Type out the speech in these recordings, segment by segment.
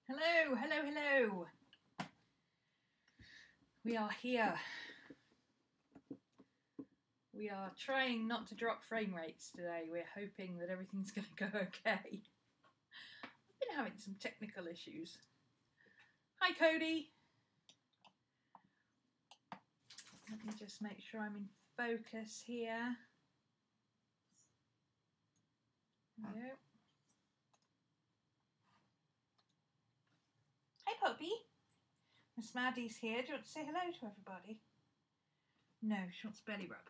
Hello, hello, hello. We are here. We are trying not to drop frame rates today. We're hoping that everything's going to go okay. I've been having some technical issues. Hi, Cody. Let me just make sure I'm in focus here. There we go. Hey, Poppy. Miss Maddie's here. Do you want to say hello to everybody? No, she wants belly rub.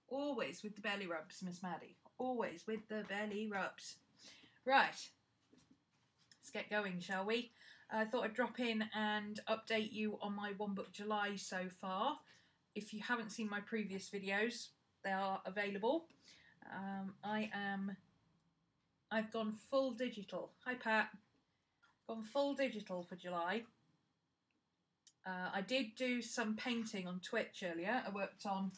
Always with the belly rubs, Miss Maddie. Always with the belly rubs. Right. Let's get going, shall we? I thought I'd drop in and update you on my One Book July so far. If you haven't seen my previous videos, they are available. I've gone full digital. Hi, Pat. Gone full digital for July. I did do some painting on Twitch earlier. I worked on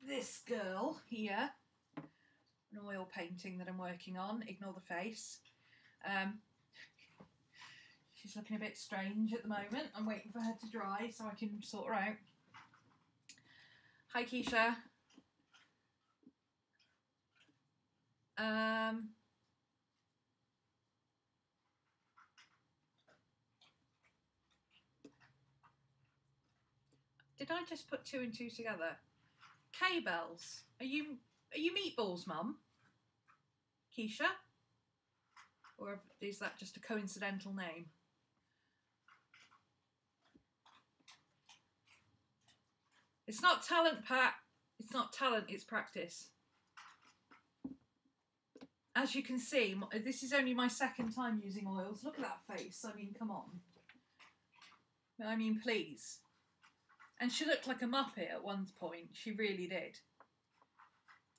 this girl here, an oil painting that I'm working on. Ignore the face. She's looking a bit strange at the moment. I'm waiting for her to dry so I can sort her out. Hi, Keisha. Did I just put two and two together? K-Bells. Are you Meatballs, Mum? Keisha? Or is that just a coincidental name? It's not talent, Pat. It's not talent, it's practice. As you can see, this is only my second time using oils. Look at that face. I mean, come on. I mean, please. And she looked like a Muppet at one point. She really did.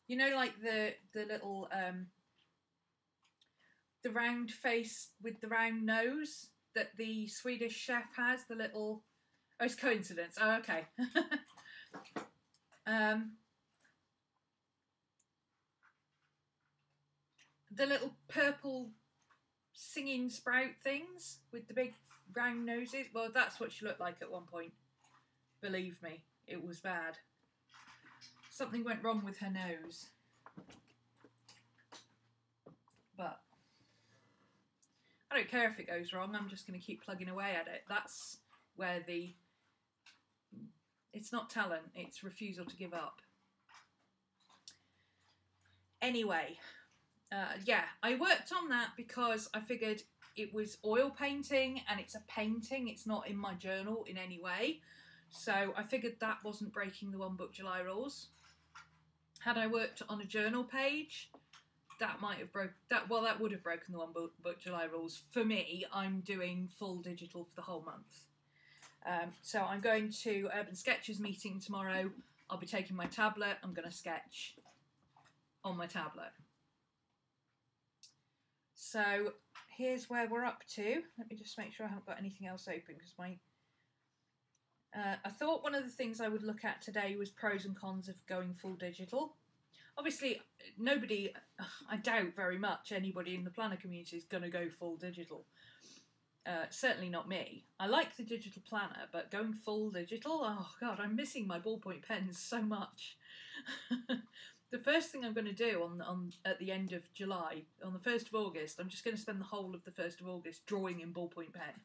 You know, like the little, the round face with the round nose that the Swedish chef has, the little... Oh, it's coincidence. Oh, okay. The little purple singing sprout things with the big round noses. Well, that's what she looked like at one point. Believe me, it was bad. Something went wrong with her nose. But I don't care if it goes wrong. I'm just going to keep plugging away at it. That's where it's not talent, it's refusal to give up. Anyway, yeah, I worked on that because I figured it was oil painting and it's a painting. It's not in my journal in any way. So I figured that wasn't breaking the One Book July rules. Had I worked on a journal page, that might have that would have broken the One Book July rules. For me, I'm doing full digital for the whole month. So I'm going to Urban Sketches meeting tomorrow. I'll be taking my tablet. I'm going to sketch on my tablet. So here's where we're up to. Let me just make sure I haven't got anything else open because I thought one of the things I would look at today was pros and cons of going full digital. Obviously, nobody, I doubt very much anybody in the planner community is going to go full digital. Certainly not me. I like the digital planner, but going full digital, oh God, I'm missing my ballpoint pens so much. The first thing I'm going to do at the end of July, on the 1st of August, I'm just going to spend the whole of the 1st of August drawing in ballpoint pen.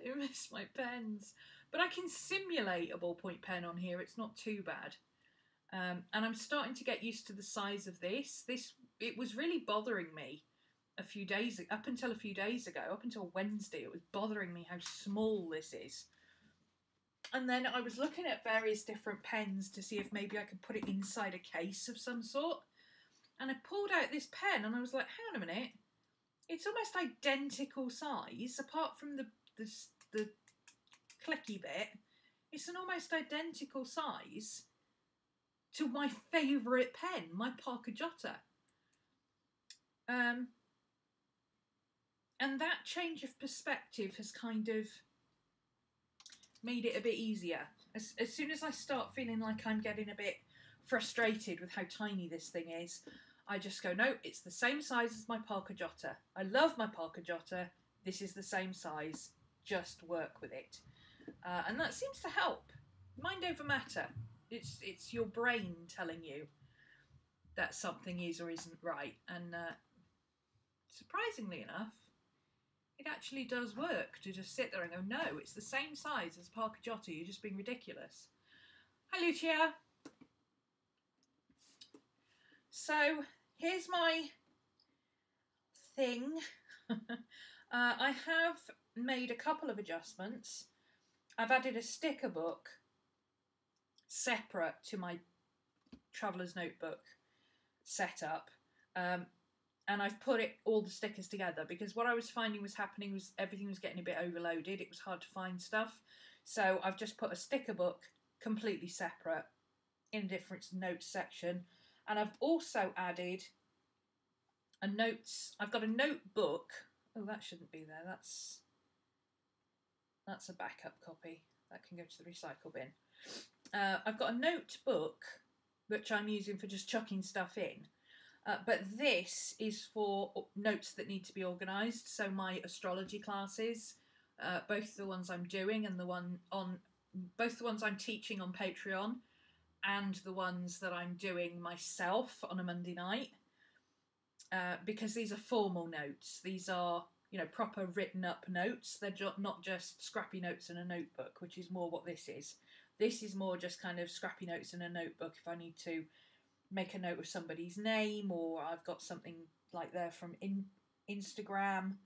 I miss my pens. But I can simulate a ballpoint pen on here. It's not too bad. And I'm starting to get used to the size of this. It was really bothering me up until a few days ago, up until Wednesday. It was bothering me how small this is. And then I was looking at various different pens to see if maybe I could put it inside a case of some sort. And I pulled out this pen and I was like, hang on a minute. It's almost identical size, apart from the clicky bit. It's an almost identical size to my favourite pen, my Parker Jotter. And that change of perspective has kind of made it a bit easier. As soon as I start feeling like I'm getting a bit frustrated with how tiny this thing is, I just go, no, it's the same size as my Parker Jotter. I love my Parker Jotter. This is the same size. Just work with it. And that seems to help. Mind over matter. It's your brain telling you that something is or isn't right. And surprisingly enough, it actually does work to just sit there and go, no, it's the same size as Parker Jotter. You're just being ridiculous. Hi, Lucia. So here's my thing. I have made a couple of adjustments. I've added a sticker book separate to my Traveller's Notebook setup, and I've put all the stickers together, because what I was finding was happening was everything was getting a bit overloaded. It was hard to find stuff, so I've just put a sticker book completely separate in a different notes section. And I've also added I've got a notebook. Oh, that shouldn't be there. That's a backup copy. That can go to the recycle bin. I've got a notebook which I'm using for just chucking stuff in. But this is for notes that need to be organised. So my astrology classes, both the ones I'm doing and both the ones I'm teaching on Patreon, and the ones that I'm doing myself on a Monday night, because these are formal notes. These are, proper written up notes. They're not just scrappy notes in a notebook, which is more what this is. This is more just kind of scrappy notes in a notebook if I need to make a note of somebody's name, or I've got something like there from Instagram.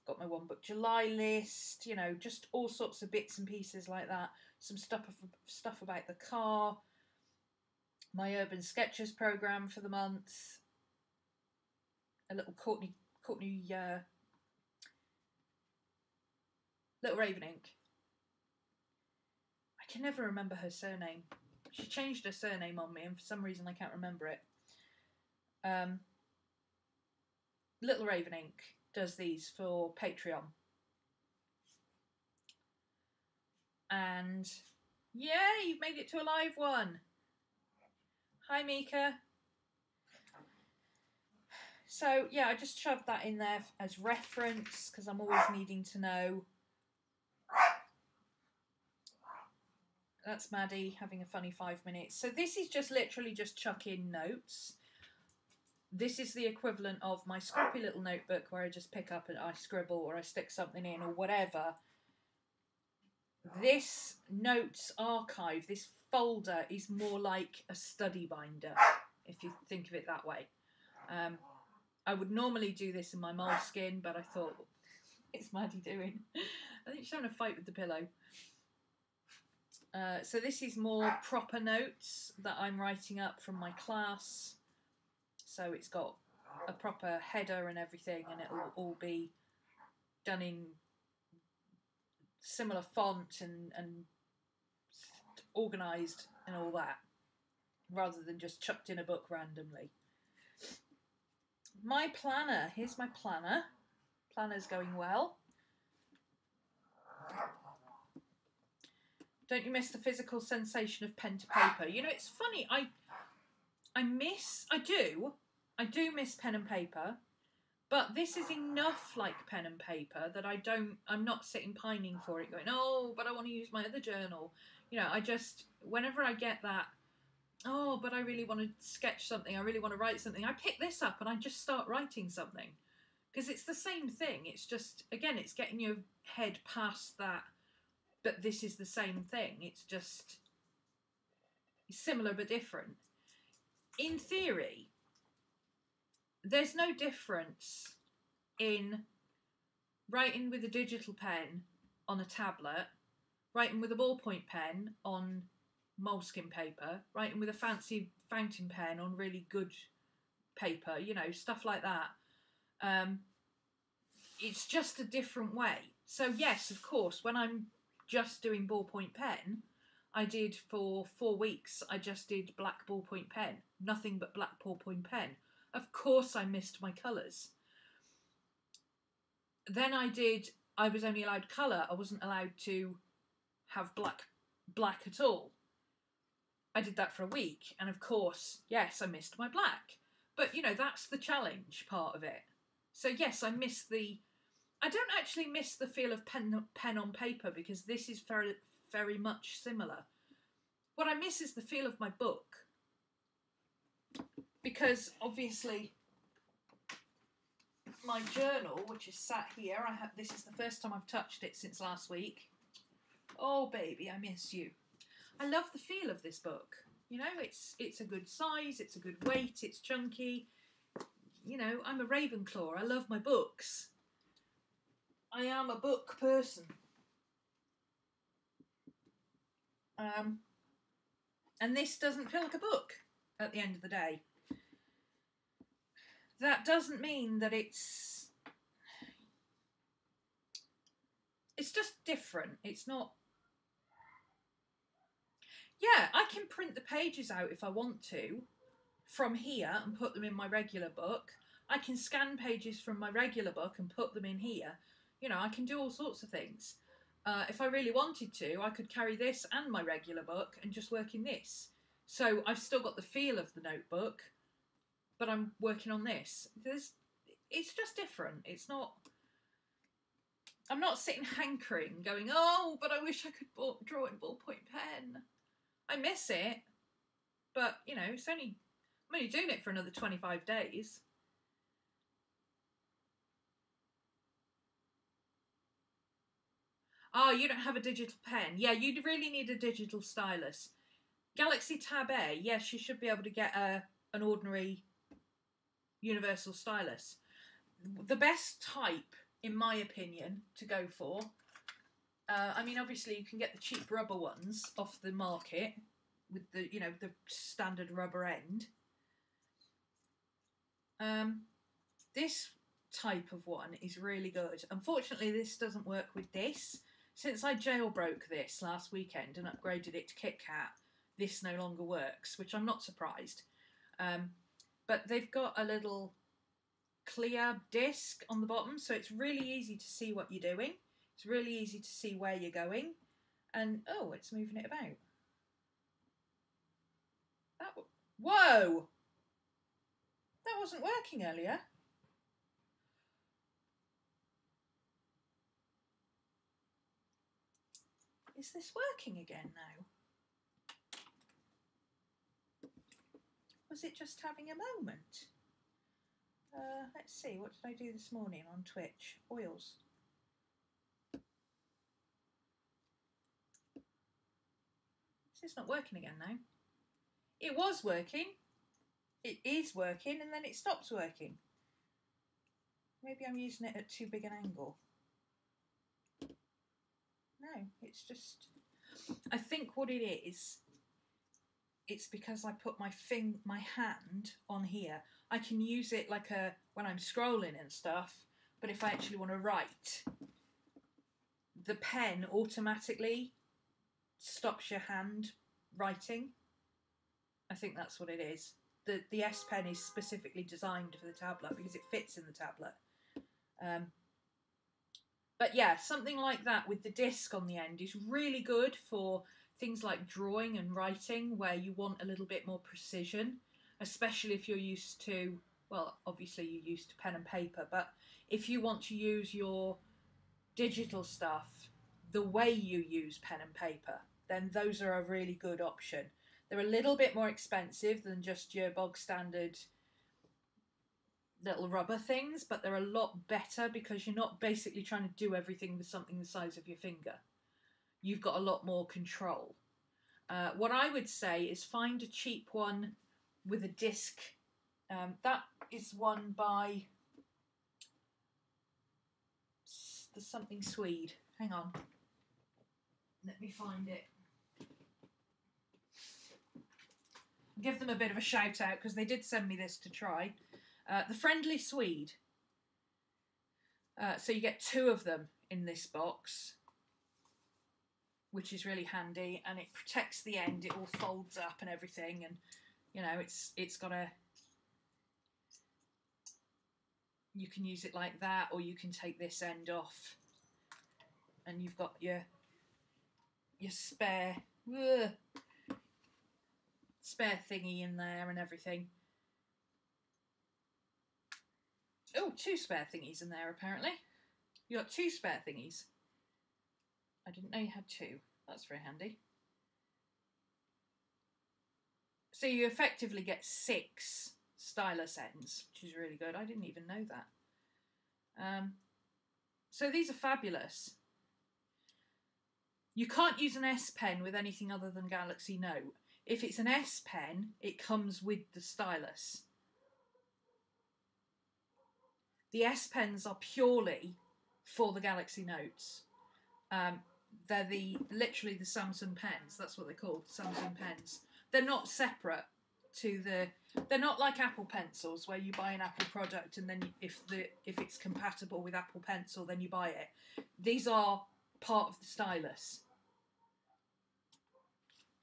Got my One Book July list, just all sorts of bits and pieces like that. Some stuff about the car, my Urban Sketches program for the month, a little Courtney Little Raven Ink. I can never remember her surname. She changed her surname on me, and for some reason I can't remember it. Little Raven Ink does these for Patreon. And yeah, you've made it to a live one. Hi, Mika. So yeah, I just shoved that in there as reference, because I'm always needing to know. That's Maddie having a funny 5 minutes. So this is just literally just chuck in notes. This is the equivalent of my scrappy little notebook where I just pick up and I scribble or I stick something in or whatever. This notes archive, this folder, is more like a study binder, if you think of it that way. I would normally do this in my moleskin, but I thought, it's Maddie doing? I think she's having a fight with the pillow. So this is more proper notes that I'm writing up from my class. So it's got a proper header and everything, and it'll all be done in similar font and organised and all that, rather than just chucked in a book randomly. My planner, here's my planner. Planner's going well. Don't you miss the physical sensation of pen to paper? It's funny, I do miss pen and paper, but this is enough like pen and paper that I'm not sitting pining for it going, oh, but I want to use my other journal. Whenever I get that, oh, but I really want to sketch something, I really want to write something, I pick this up and I just start writing something. Because it's the same thing. It's just, again, it's getting your head past that, but this is the same thing. It's just similar but different. In theory, there's no difference in writing with a digital pen on a tablet, writing with a ballpoint pen on moleskin paper, writing with a fancy fountain pen on really good paper, stuff like that. It's just a different way. So yes, of course, when I'm just doing ballpoint pen, I did for 4 weeks, I just did black ballpoint pen, nothing but black ballpoint pen. Of course I missed my colours. Then I was only allowed colour, I wasn't allowed to have black at all. I did that for a week, and of course, yes, I missed my black. But, you know, that's the challenge part of it. So, yes, I miss the... I don't actually miss the feel of pen on paper, because this is very, very much similar. What I miss is the feel of my book. Because, obviously, my journal, which is sat here, this is the first time I've touched it since last week. Oh, baby, I miss you. I love the feel of this book. You know, it's a good size, it's a good weight, it's chunky. You know, I'm a Ravenclaw. I love my books. I am a book person. And this doesn't feel like a book at the end of the day. That doesn't mean that it's just different. It's not... Yeah, I can print the pages out if I want to from here and put them in my regular book. I can scan pages from my regular book and put them in here. You know, I can do all sorts of things. If I really wanted to, I could carry this and my regular book and just work in this. So I've still got the feel of the notebook, but I'm working on this. It's just different. It's not... I'm not sitting hankering, going, oh, but I wish I could draw in ballpoint pen. I miss it, but, you know, I'm only doing it for another 25 days. Oh, you don't have a digital pen. Yeah, you'd really need a digital stylus. Galaxy Tab A, yes, you should be able to get an ordinary universal stylus. The best type, in my opinion, to go for... I mean, obviously, you can get the cheap rubber ones off the market with the, you know, the standard rubber end. This type of one is really good. Unfortunately, this doesn't work with this. Since I jailbroke this last weekend and upgraded it to KitKat, this no longer works, which I'm not surprised. But they've got a little clear disc on the bottom, so it's really easy to see what you're doing. It's really easy to see where you're going. And, oh, it's moving it about. Whoa! That wasn't working earlier. Is this working again now? Was it just having a moment? Let's see, what did I do this morning on Twitch? Oils. It's not working again now. It was working. It is working, and then it stops working. Maybe I'm using it at too big an angle. No, it's just... I think what it is, it's because I put my hand on here. I can use it like when I'm scrolling and stuff, but if I actually want to write, the pen automatically stops your hand writing. I think that's what it is. The S Pen is specifically designed for the tablet because it fits in the tablet. But yeah, something like that with the disc on the end is really good for things like drawing and writing where you want a little bit more precision, especially if you're used to, well, obviously you're used to pen and paper, but if you want to use your digital stuff the way you use pen and paper, then those are a really good option. They're a little bit more expensive than just your bog standard little rubber things, but they're a lot better because you're not basically trying to do everything with something the size of your finger. You've got a lot more control. What I would say is find a cheap one with a disc. That is one by the something Swede. Hang on. Let me find it. Give them a bit of a shout out because they did send me this to try. The Friendly Swede. So you get 2 of them in this box, which is really handy, and it protects the end. It all folds up and everything, and you know it's got a... You can use it like that, or you can take this end off, and you've got your spare. Ugh. spare thingy in there and everything. Oh, 2 spare thingies in there apparently. You got 2 spare thingies. I didn't know you had 2. That's very handy. So you effectively get 6 stylus ends, which is really good. I didn't even know that. So these are fabulous. You can't use an S Pen with anything other than Galaxy Note. If it's an S Pen, it comes with the stylus. The S Pens are purely for the Galaxy Notes. They're literally the Samsung pens. That's what they're called, Samsung pens. They're not separate to they're not like Apple Pencils where you buy an Apple product and then if it's compatible with Apple Pencil, then you buy it. These are part of the stylus.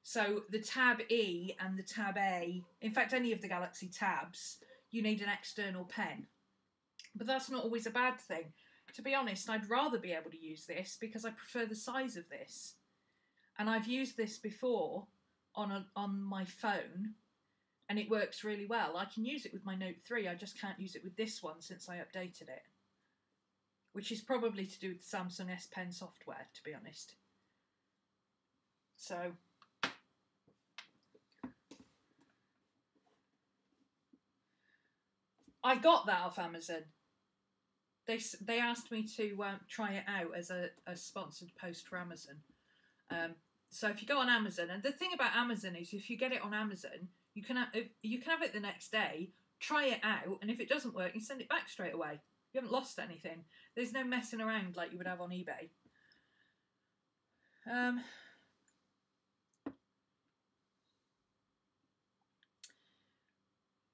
So the Tab E and the Tab A, in fact any of the Galaxy Tabs, you need an external pen. But that's not always a bad thing. To be honest, I'd rather be able to use this because I prefer the size of this. And I've used this before on my phone and it works really well. I can use it with my Note 3, I just can't use it with this one since I updated it. Which is probably to do with the Samsung S Pen software, to be honest. So I got that off Amazon. They asked me to try it out as a sponsored post for Amazon. So if you go on Amazon, and the thing about Amazon is if you get it on Amazon, you can have it the next day, try it out, and if it doesn't work, you send it back straight away. You haven't lost anything. There's no messing around like you would have on eBay.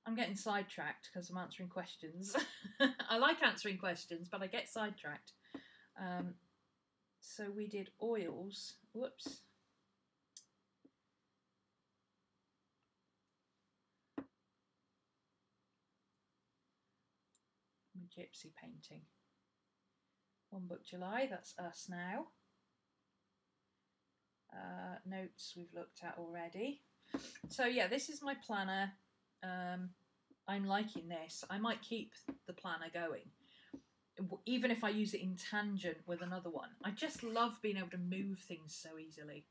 I'm getting sidetracked because I'm answering questions. I like answering questions, but I get sidetracked. So we did oils. Whoops. Gypsy painting. One Book July, that's us now. Notes we've looked at already. So yeah, this is my planner. I'm liking this. I might keep the planner going, even if I use it in tangent with another one. I just love being able to move things so easily.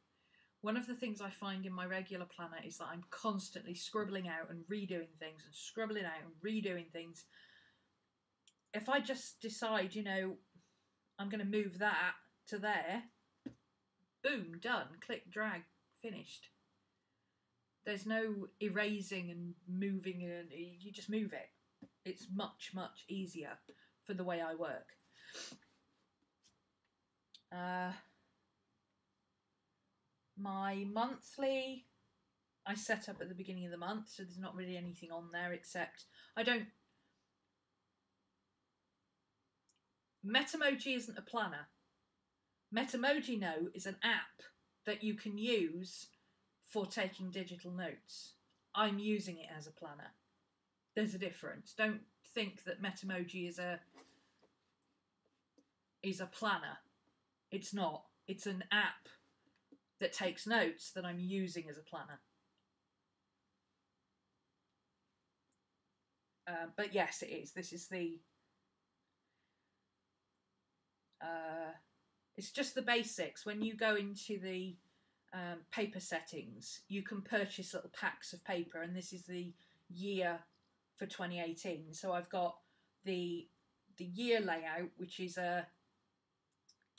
One of the things I find in my regular planner is that I'm constantly scribbling out and redoing things and scribbling out and redoing things. If I just decide, you know, I'm going to move that to there, boom, done, click, drag, finished. There's no erasing and moving, and you just move it. It's much, much easier for the way I work. My monthly, I set up at the beginning of the month, so there's not really anything on there except Metamoji isn't a planner. Metamoji Note is an app that you can use for taking digital notes. I'm using it as a planner. There's a difference. Don't think that Metamoji is a planner. It's not. It's an app that takes notes that I'm using as a planner. But yes, it is. This is the it's just the basics. When you go into the paper settings, you can purchase little packs of paper, and this is the year for 2018. So I've got the year layout, which is a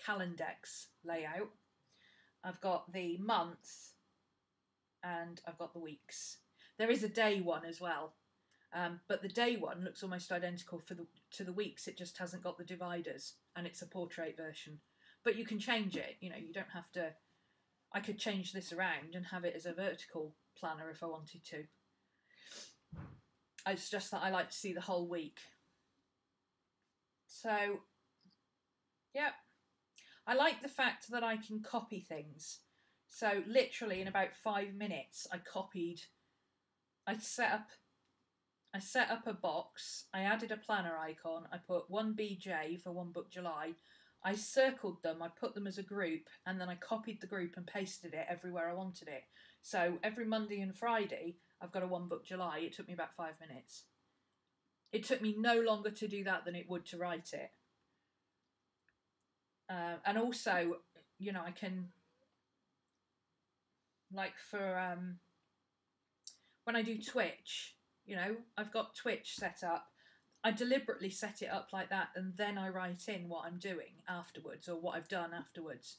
Calendex layout. I've got the month, and I've got the weeks. There is a day one as well, but the day one looks almost identical to the weeks. It just hasn't got the dividers, and it's a portrait version. But you can change it. You know, you don't have to. I could change this around and have it as a vertical planner if I wanted to. It's just that I like to see the whole week. So, yeah. I like the fact that I can copy things. So literally in about 5 minutes, I set up a box, I added a planner icon, I put 1BJ for One Book July, I circled them, I put them as a group, and then I copied the group and pasted it everywhere I wanted it. So every Monday and Friday, I've got a one book July. It took me about 5 minutes. It took me no longer to do that than it would to write it. And also, you know, I can, like for when I do Twitch, you know, I've got Twitch set up. I deliberately set it up like that, and then I write in what I'm doing afterwards or what I've done afterwards.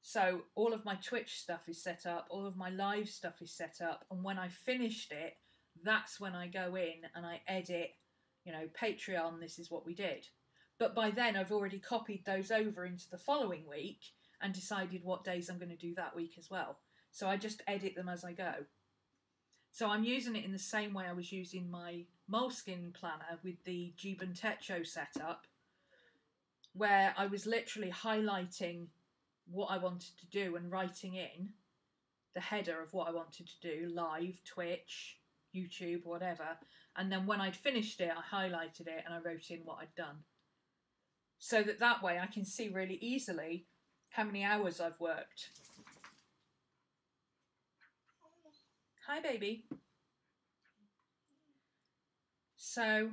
So all of my Twitch stuff is set up, all of my live stuff is set up, and when I finished it, that's when I go in and I edit, you know, Patreon, this is what we did. But by then I've already copied those over into the following week and decided what days I'm going to do that week as well. So I just edit them as I go. So I'm using it in the same way I was using my Moleskine planner with the Giban Techo setup, where I was literally highlighting what I wanted to do and writing in the header of what I wanted to do, live, Twitch, YouTube, whatever. And then when I'd finished it, I highlighted it and I wrote in what I'd done. So that way I can see really easily how many hours I've worked. Hi, baby. So,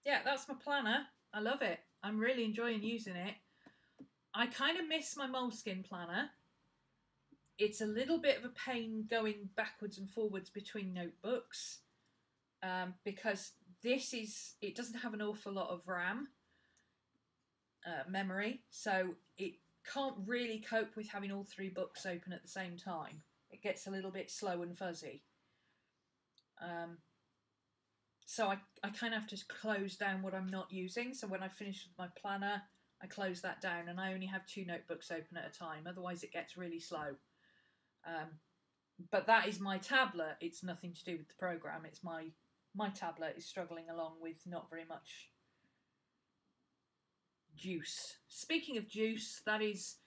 yeah, that's my planner. I love it. I'm really enjoying using it. I kind of miss my Moleskine planner. It's a little bit of a pain going backwards and forwards between notebooks because it doesn't have an awful lot of RAM memory, so it can't really cope with having all three books open at the same time. It gets a little bit slow and fuzzy. So I kind of have to close down what I'm not using. So when I finish with my planner, I close that down and I only have 2 notebooks open at a time. Otherwise it gets really slow. But that is my tablet. It's nothing to do with the program. It's my tablet is struggling along with not very much juice. Speaking of juice, that is,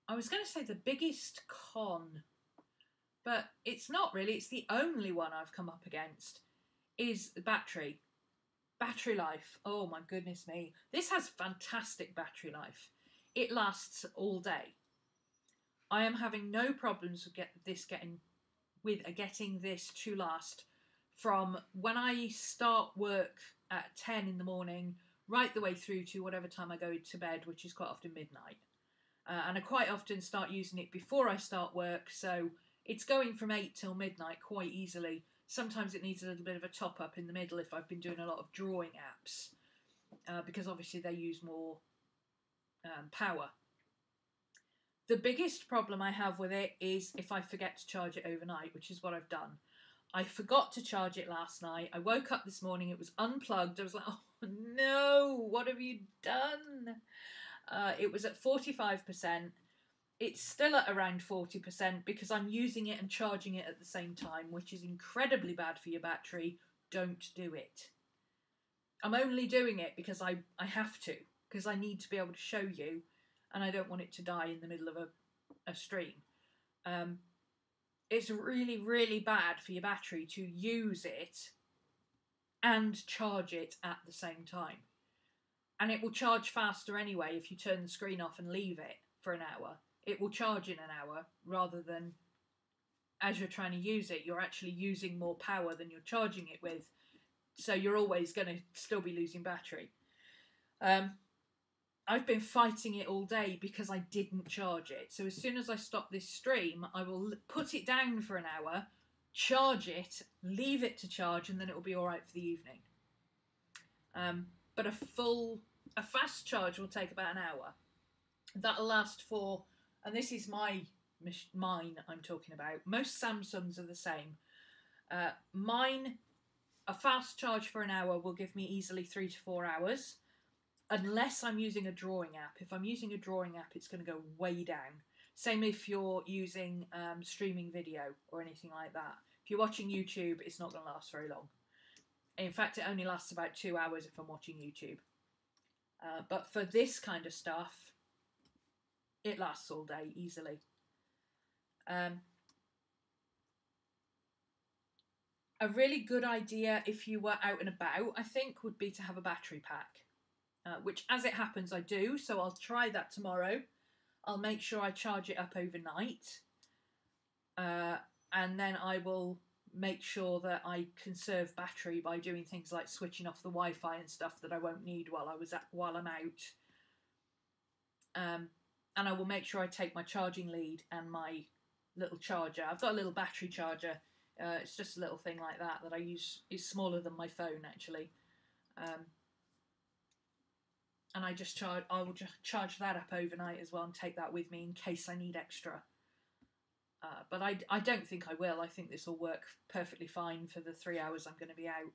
I was going to say the biggest con, but it's not really. It's the only one I've come up against, is the battery. Battery life. Oh my goodness me. This has fantastic battery life. It lasts all day. I am having no problems with getting this to last from when I start work at 10 in the morning right the way through to whatever time I go to bed, which is quite often midnight. And I quite often start using it before I start work, so it's going from 8 till midnight quite easily. Sometimes it needs a little bit of a top up in the middle if I've been doing a lot of drawing apps, because obviously they use more power. The biggest problem I have with it is if I forget to charge it overnight, which is what I've done. I forgot to charge it last night. I woke up this morning, it was unplugged. I was like, oh no, what have you done? It was at 45%. It's still at around 40% because I'm using it and charging it at the same time, which is incredibly bad for your battery. Don't do it. I'm only doing it because I have to, because I need to be able to show you, and I don't want it to die in the middle of a stream. It's really, really bad for your battery to use it and charge it at the same time. And it will charge faster anyway if you turn the screen off and leave it for an hour. It will charge in an hour rather than as you're trying to use it, you're actually using more power than you're charging it with. So you're always going to still be losing battery. I've been fighting it all day because I didn't charge it. So as soon as I stop this stream, I will put it down for an hour, charge it, leave it to charge, and then it will be all right for the evening. But a fast charge will take about an hour. That'll last for, and this is mine I'm talking about. Most Samsungs are the same. Mine, a fast charge for an hour will give me easily 3 to 4 hours. Unless I'm using a drawing app. If I'm using a drawing app, it's going to go way down. Same if you're using streaming video or anything like that. If you're watching YouTube, it's not going to last very long. In fact, it only lasts about 2 hours if I'm watching YouTube. But for this kind of stuff, it lasts all day easily. A really good idea if you were out and about, I think, would be to have a battery pack. which as it happens I do, so I'll try that tomorrow. I'll make sure I charge it up overnight, and then I will make sure that I conserve battery by doing things like switching off the Wi-Fi and stuff that I won't need while I'm out. And I will make sure I take my charging lead and my little charger. I've got a little battery charger. It's just a little thing like that I use. It's smaller than my phone actually. And I will just charge that up overnight as well and take that with me in case I need extra. But I don't think I will. I think this will work perfectly fine for the 3 hours I'm going to be out.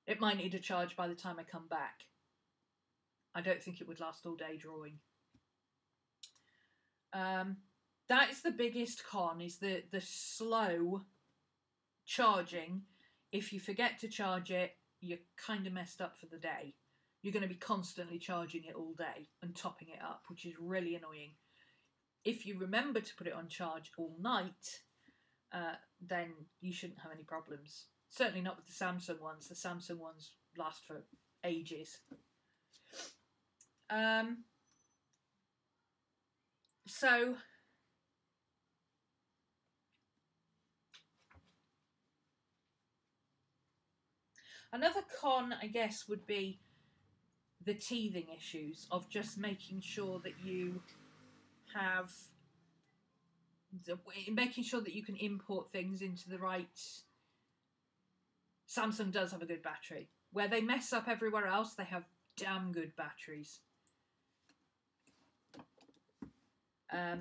It might need a charge by the time I come back. I don't think it would last all day drawing. That is the biggest con, is the slow charging. If you forget to charge it, you're kind of messed up for the day. You're going to be constantly charging it all day and topping it up, which is really annoying. If you remember to put it on charge all night, then you shouldn't have any problems. Certainly not with the Samsung ones. The Samsung ones last for ages. So another con, I guess, would be the teething issues of just making sure that you have, making sure that you can import things into the right. Samsung does have a good battery. Where they mess up everywhere else, they have damn good batteries. I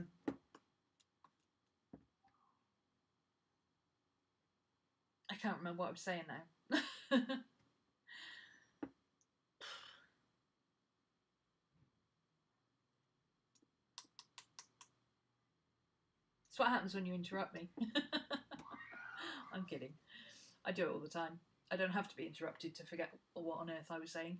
can't remember what I'm saying now. It's what happens when you interrupt me. I'm kidding. I do it all the time. I don't have to be interrupted to forget what on earth I was saying.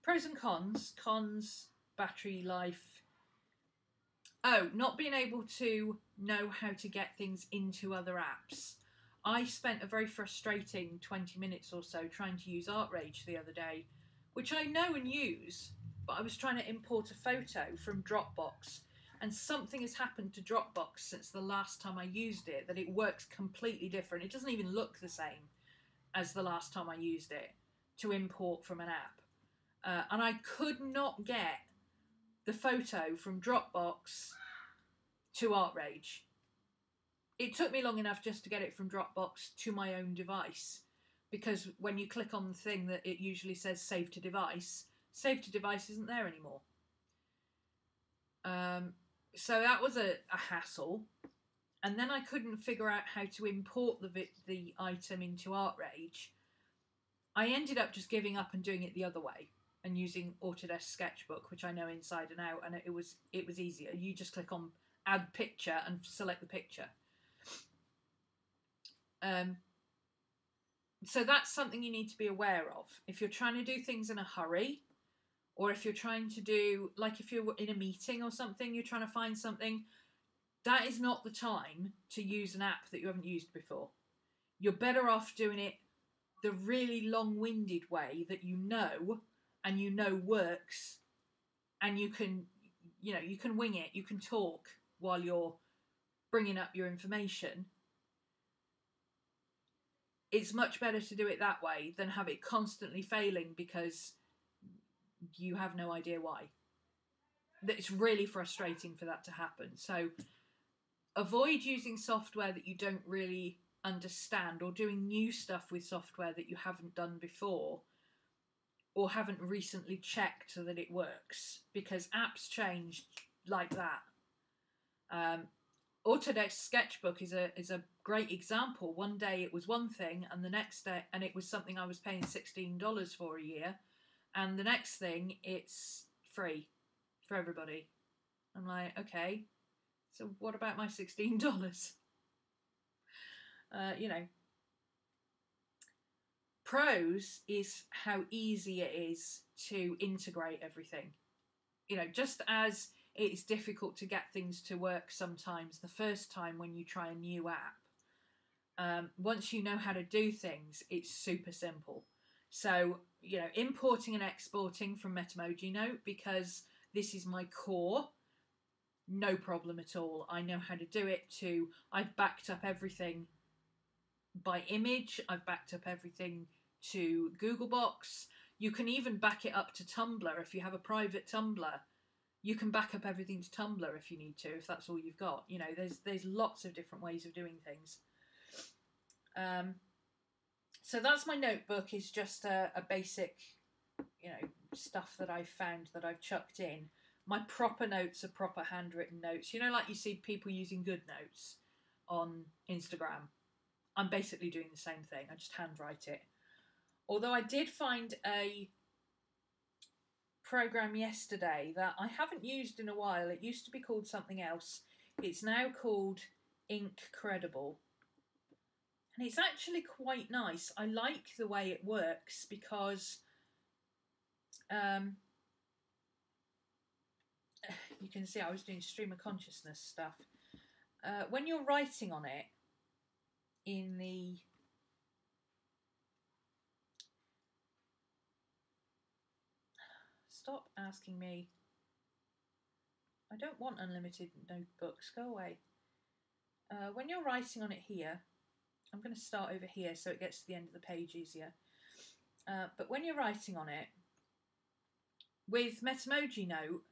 Pros and cons. Cons, battery life. Oh, not being able to know how to get things into other apps. I spent a very frustrating 20 minutes or so trying to use ArtRage the other day, which I know and use, but I was trying to import a photo from Dropbox, and something has happened to Dropbox since the last time I used it, that it works completely different. It doesn't even look the same as the last time I used it to import from an app. And I could not get the photo from Dropbox to ArtRage. It took me long enough just to get it from Dropbox to my own device, because when you click on the thing that it usually says save to device isn't there anymore. So that was a hassle. And then I couldn't figure out how to import the item into ArtRage. I ended up just giving up and doing it the other way and using Autodesk Sketchbook, which I know inside and out, and it was easier. You just click on add picture and select the picture. So that's something you need to be aware of. If you're trying to do things in a hurry, or if you're trying to do, like if you're in a meeting or something, you're trying to find something, that is not the time to use an app that you haven't used before. You're better off doing it the really long-winded way that you know works, and you can wing it, you can talk while you're bringing up your information. It's much better to do it that way than have it constantly failing because you have no idea why. It's really frustrating for that to happen. So avoid using software that you don't really understand, or doing new stuff with software that you haven't done before or haven't recently checked so that it works, because apps change like that. Autodesk Sketchbook is a great example. One day it was one thing, and the next day, and it was something I was paying $16 for a year, and the next thing it's free for everybody. I'm like, okay, so what about my $16? Pros is how easy it is to integrate everything. Just as it's difficult to get things to work sometimes the first time when you try a new app, Once you know how to do things, it's super simple. So, you know, importing and exporting from Metamoji Note, because this is my core, no problem at all. I know how to do it too. I've backed up everything by image. I've backed up everything to Google Box. You can even back it up to Tumblr. If you have a private Tumblr, you can back up everything to Tumblr if you need to, if that's all you've got. You know, there's lots of different ways of doing things. So that's my notebook. Is just a basic, you know, stuff that I've found that I've chucked in. My proper notes are proper handwritten notes. You know, like you see people using GoodNotes on Instagram. I'm basically doing the same thing. I just handwrite it. Although I did find a program yesterday that I haven't used in a while. It used to be called something else. It's now called Incredible. And it's actually quite nice. I like the way it works because you can see I was doing stream of consciousness stuff. When you're writing on it in the stop asking me. I don't want unlimited notebooks. Go away. When you're writing on it here, I'm going to start over here so it gets to the end of the page easier. But when you're writing on it, with Metamoji Note,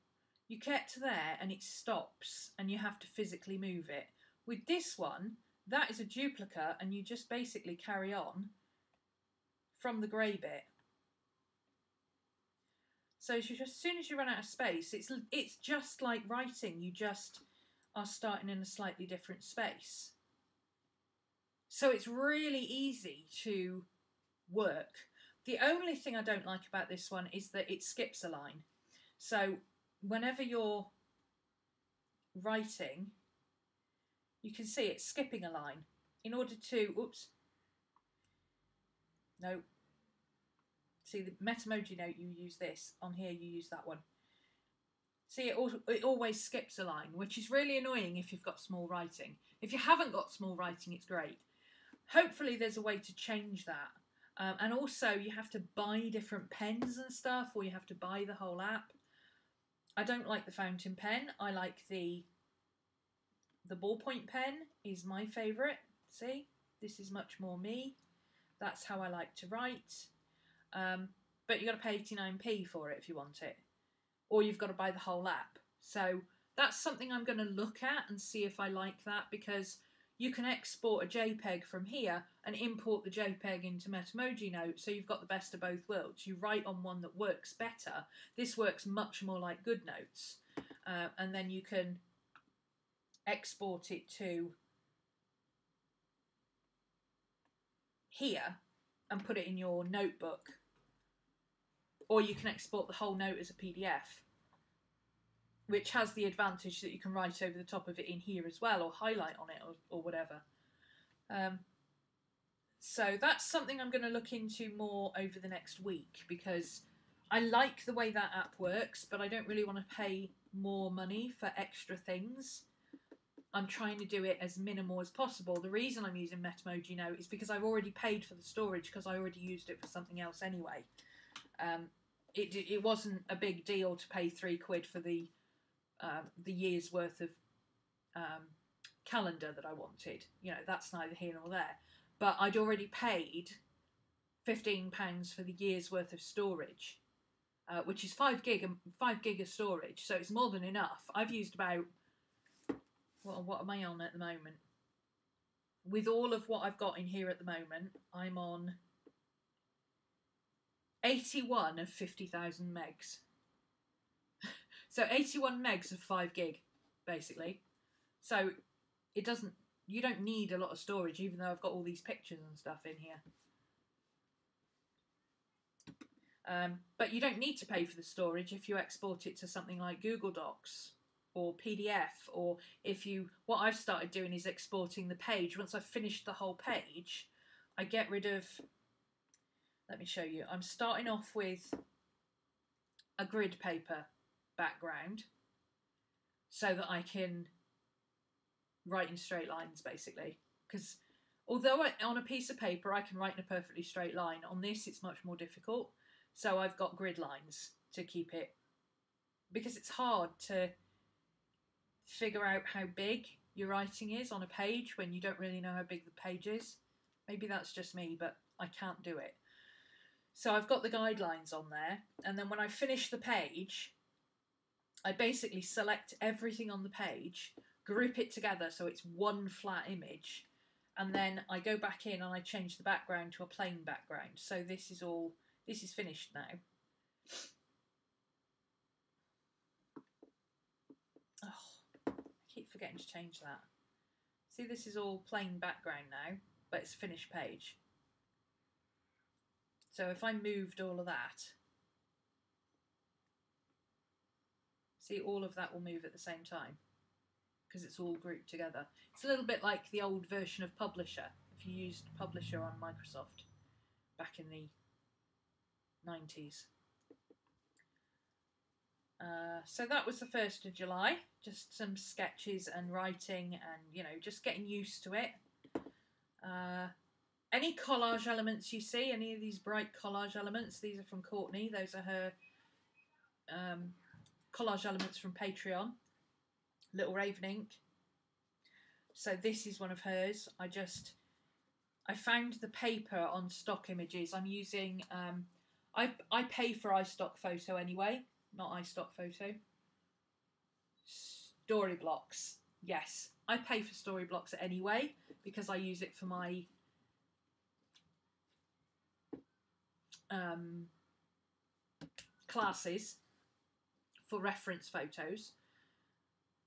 you get to there and it stops and you have to physically move it. With this one, that is a duplicate and you just basically carry on from the grey bit. So as soon as you run out of space, it's just like writing. You just are starting in a slightly different space. So it's really easy to work. The only thing I don't like about this one is that it skips a line. So whenever you're writing, you can see it's skipping a line. In order to, oops, no. See, the Metamoji Note, you use this. On here, you use that one. See, it always skips a line, which is really annoying if you've got small writing. If you haven't got small writing, it's great. Hopefully there's a way to change that. And also, you have to buy different pens and stuff, or you have to buy the whole app. I don't like the fountain pen. I like the ballpoint pen is my favourite. See, this is much more me. That's how I like to write. But you've got to pay 89p for it if you want it. Or you've got to buy the whole app. So that's something I'm going to look at and see if I like that, because you can export a JPEG from here and import the JPEG into Metamoji Note, so you've got the best of both worlds. You write on one that works better. This works much more like GoodNotes. And then you can export it to here and put it in your notebook. Or you can export the whole note as a PDF, which has the advantage that you can write over the top of it in here as well, or highlight on it, or whatever. So that's something I'm going to look into more over the next week, because I like the way that app works, but I don't really want to pay more money for extra things. I'm trying to do it as minimal as possible. The reason I'm using Metamoji Note is because I've already paid for the storage, because I already used it for something else anyway. It wasn't a big deal to pay £3 for the year's worth of calendar that I wanted. You know, that's neither here nor there. But I'd already paid £15 for the year's worth of storage, which is 5 gig of storage. So it's more than enough. I've used about, what am I on at the moment? With all of what I've got in here at the moment, I'm on 81 of 50,000 megs. So 81 megs of 5 gig, basically. So you don't need a lot of storage, even though I've got all these pictures and stuff in here. But you don't need to pay for the storage if you export it to something like Google Docs or PDF, or what I've started doing is exporting the page. Once I've finished the whole page, I get rid of, let me show you. I'm starting off with a grid paper background so that I can write in straight lines, basically, because Although on a piece of paper I can write in a perfectly straight line, on this it's much more difficult. So I've got grid lines to keep it, because it's hard to figure out how big your writing is on a page when you don't really know how big the page is. Maybe that's just me, but I can't do it. So I've got the guidelines on there, and then when I finish the page, I basically select everything on the page, group it together so it's one flat image, and then I go back in and I change the background to a plain background. So this is finished now. Oh, I keep forgetting to change that. See, this is all plain background now, but it's a finished page. So if I moved all of that, see, all of that will move at the same time because it's all grouped together. It's a little bit like the old version of Publisher, if you used Publisher on Microsoft back in the 90s. So that was the 1st of July, just some sketches and writing and, you know, just getting used to it. Any collage elements you see, any of these bright collage elements, these are from Courtney. Those are her collage elements from Patreon. Little Raven Ink. So this is one of hers. I found the paper on stock images. I'm using, I pay for iStock Photo anyway, not iStock Photo. Storyblocks. Yes, I pay for Storyblocks anyway because I use it for my classes for reference photos.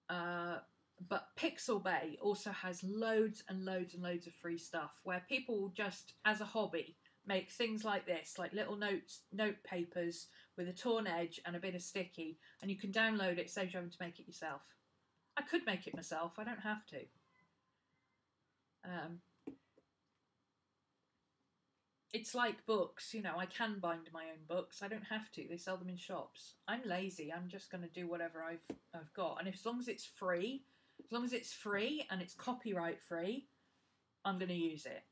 But Pixabay also has loads and loads and loads of free stuff where people just, as a hobby, make things like this, like little note papers with a torn edge and a bit of sticky, and you can download it, saves you having to make it yourself. I could make it myself, I don't have to. It's like books, you know, I can bind my own books. I don't have to. They sell them in shops. I'm lazy. I'm just going to do whatever I've got. And as long as it's free, and it's copyright free, I'm going to use it.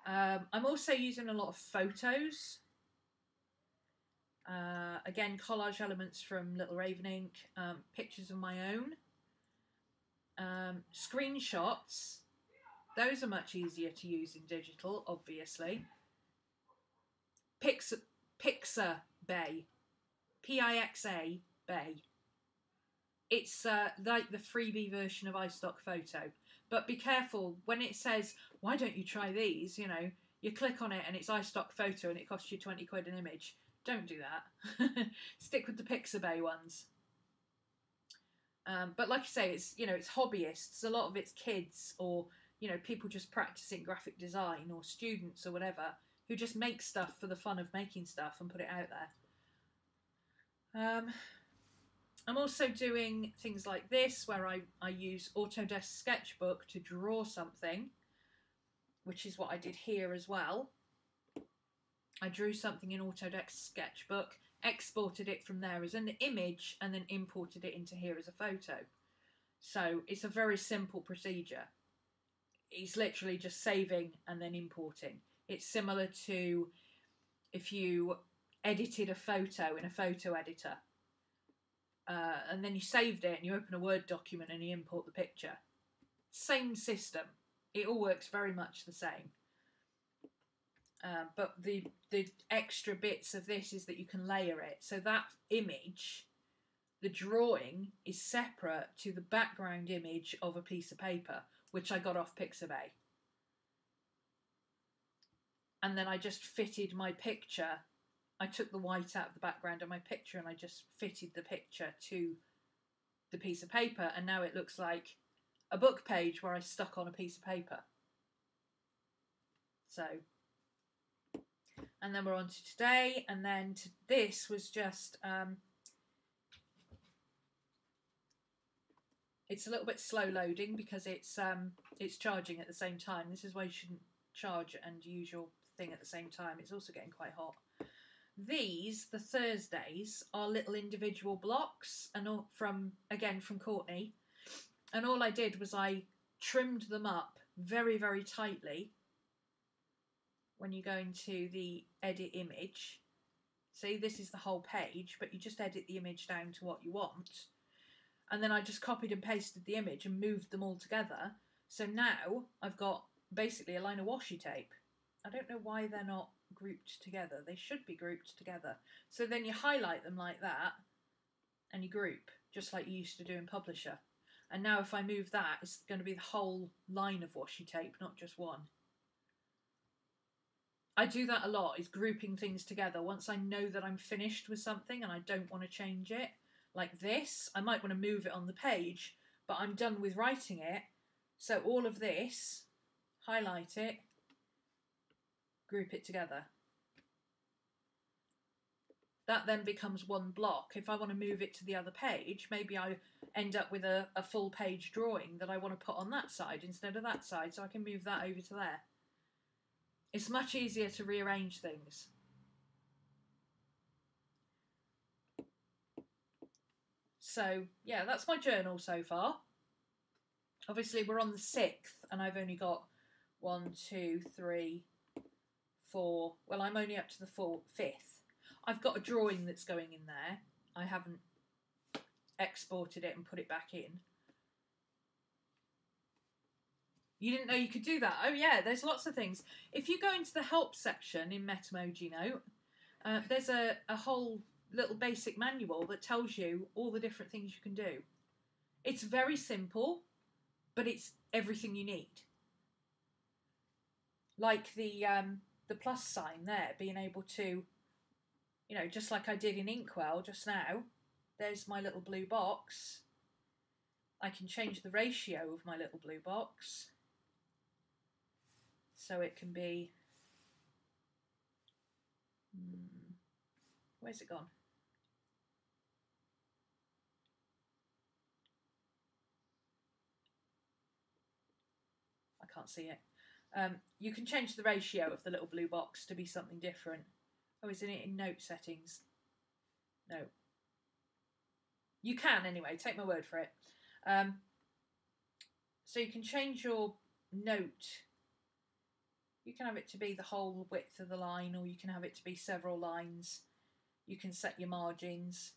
I'm also using a lot of photos. Again, collage elements from Little Raven Ink, pictures of my own, screenshots. Those are much easier to use in digital, obviously. Pixabay, Pixa Bay. It's like the freebie version of iStock Photo. But be careful, when it says, why don't you try these, you know, you click on it and it's iStock Photo and it costs you 20 quid an image. Don't do that. Stick with the Pixabay ones. But like I say, it's, you know, it's hobbyists. A lot of it's kids or, you know, people just practicing graphic design or students or whatever who just make stuff for the fun of making stuff and put it out there. I'm also doing things like this where I use Autodesk Sketchbook to draw something, which is what I did here as well. I drew something in Autodesk Sketchbook, exported it from there as an image, and then imported it into here as a photo. So it's a very simple procedure. It's literally just saving and then importing. It's similar to if you edited a photo in a photo editor. And then you saved it and you open a Word document and you import the picture. Same system. It all works very much the same. But the extra bits of this is that you can layer it. So that image, the drawing, is separate to the background image of a piece of paper, which I got off Pixabay. And then I just fitted my picture. I took the white out of the background of my picture and I just fitted the picture to the piece of paper, and now it looks like a book page where I stuck on a piece of paper. So, and then we're on to today, and then this was just, it's a little bit slow loading because it's charging at the same time. This is why you shouldn't charge and use your thing at the same time. It's also getting quite hot. These, the Thursdays, are little individual blocks, and all from Courtney. And all I did was I trimmed them up very, very tightly when you go into the edit image. See, this is the whole page, but you just edit the image down to what you want. And then I just copied and pasted the image and moved them all together. So now I've got basically a line of washi tape. I don't know why they're not grouped together. They should be grouped together. So then you highlight them like that and you group, just like you used to do in Publisher. And now if I move that, it's going to be the whole line of washi tape, not just one. I do that a lot, is grouping things together. Once I know that I'm finished with something and I don't want to change it, like this, I might want to move it on the page, but I'm done with writing it. So all of this, highlight it, group it together. That then becomes one block. If I want to move it to the other page, maybe I end up with a full page drawing that I want to put on that side instead of that side, so I can move that over to there. It's much easier to rearrange things. So, yeah, that's my journal so far. Obviously, we're on the 6th, and I've only got 1, 2, 3, 4. Well, I'm only up to the 5th. I've got a drawing that's going in there. I haven't exported it and put it back in. You didn't know you could do that? Oh yeah, there's lots of things. If you go into the help section in Metamoji Note, there's a whole little basic manual that tells you all the different things you can do. It's very simple, but it's everything you need. Like the plus sign there, being able to, you know, just like I did in Inkwell just now, there's my little blue box. I can change the ratio of my little blue box. So it can be, where's it gone? I can't see it. You can change the ratio of the little blue box to be something different. Oh, isn't it in note settings? No. You can anyway, take my word for it. So you can change your note. You can have it to be the whole width of the line, or you can have it to be several lines. You can set your margins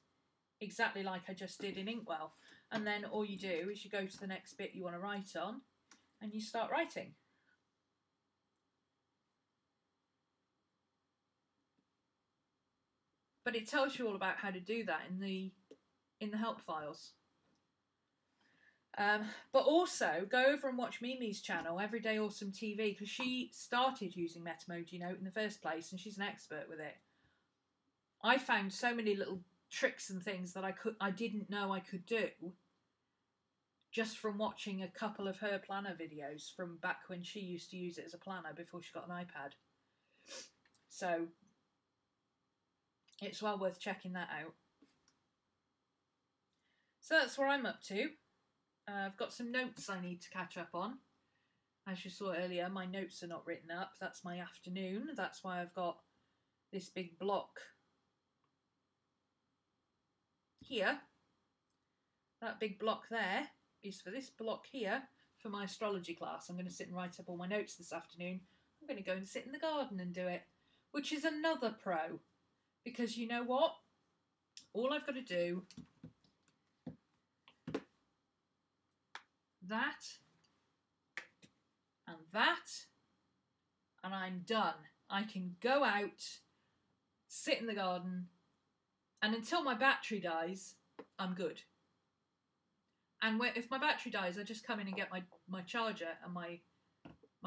exactly like I just did in Inkwell. And then all you do is you go to the next bit you want to write on and you start writing. But it tells you all about how to do that in the help files. But also go over and watch Mimi's channel, Everyday Awesome TV, because she started using Metamoji Note in the first place and she's an expert with it. I found so many little tricks and things that I didn't know I could do just from watching a couple of her planner videos from back when she used to use it as a planner before she got an iPad. So it's well worth checking that out. So that's where I'm up to. I've got some notes I need to catch up on. As you saw earlier, my notes are not written up. That's my afternoon. That's why I've got this big block here. That big block there is for this block here for my astrology class. I'm going to sit and write up all my notes this afternoon. I'm going to go and sit in the garden and do it, which is another pro. Because you know what? All I've got to do, that, and I'm done. I can go out, sit in the garden, and until my battery dies, I'm good. And if my battery dies, I just come in and get my charger and my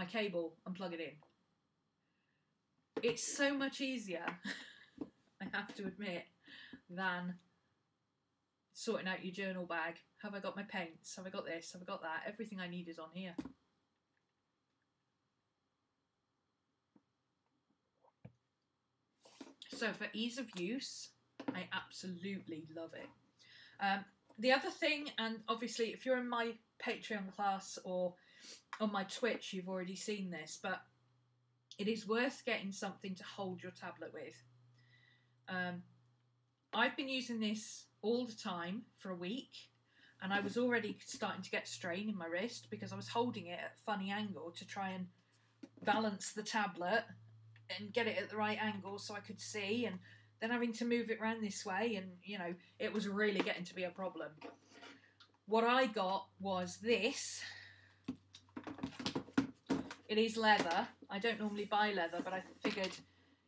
cable and plug it in. It's so much easier, I have to admit, than sorting out your journal bag. Have I got my paints? Have I got this? Have I got that? Everything I need is on here. So for ease of use, I absolutely love it. The other thing, and obviously if you're in my Patreon class or on my Twitch, you've already seen this, but it is worth getting something to hold your tablet with. I've been using this all the time for a week. and I was already starting to get strain in my wrist because I was holding it at a funny angle to try and balance the tablet and get it at the right angle so I could see, and then having to move it around this way, and you know, it was really getting to be a problem. What I got was this. It is leather. I don't normally buy leather, but I figured,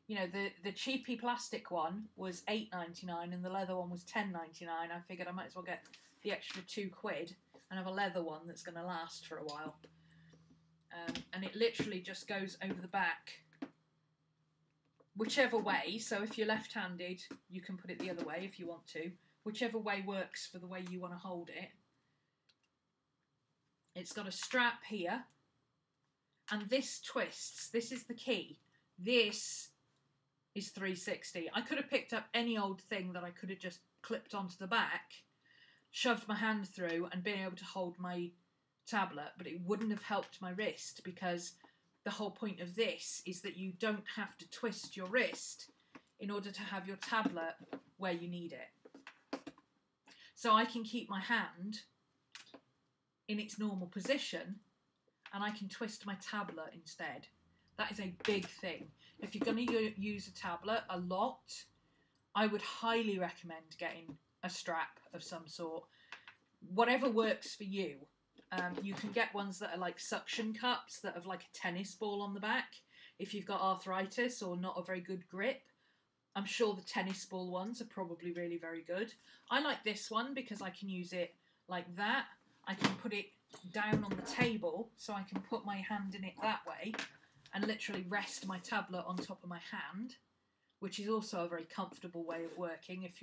you know, the cheapy plastic one was £8.99 and the leather one was £10.99. I figured I might as well get the extra £2 and have a leather one that's going to last for a while. And it literally just goes over the back whichever way. So if you're left-handed, you can put it the other way if you want to. Whichever way works for the way you want to hold it. It's got a strap here, and this twists. This is the key. This is 360. I could have picked up any old thing that I could have just clipped onto the back, shoved my hand through and been able to hold my tablet, but it wouldn't have helped my wrist, because the whole point of this is that you don't have to twist your wrist in order to have your tablet where you need it. So I can keep my hand in its normal position and I can twist my tablet instead. That is a big thing. If you're going to use a tablet a lot, I would highly recommend getting a strap of some sort. Whatever works for you. You can get ones that are like suction cups that have like a tennis ball on the back. If you've got arthritis or not a very good grip, I'm sure the tennis ball ones are probably really very good. I like this one because I can use it like that. I can put it down on the table so I can put my hand in it that way and literally rest my tablet on top of my hand, which is also a very comfortable way of working. If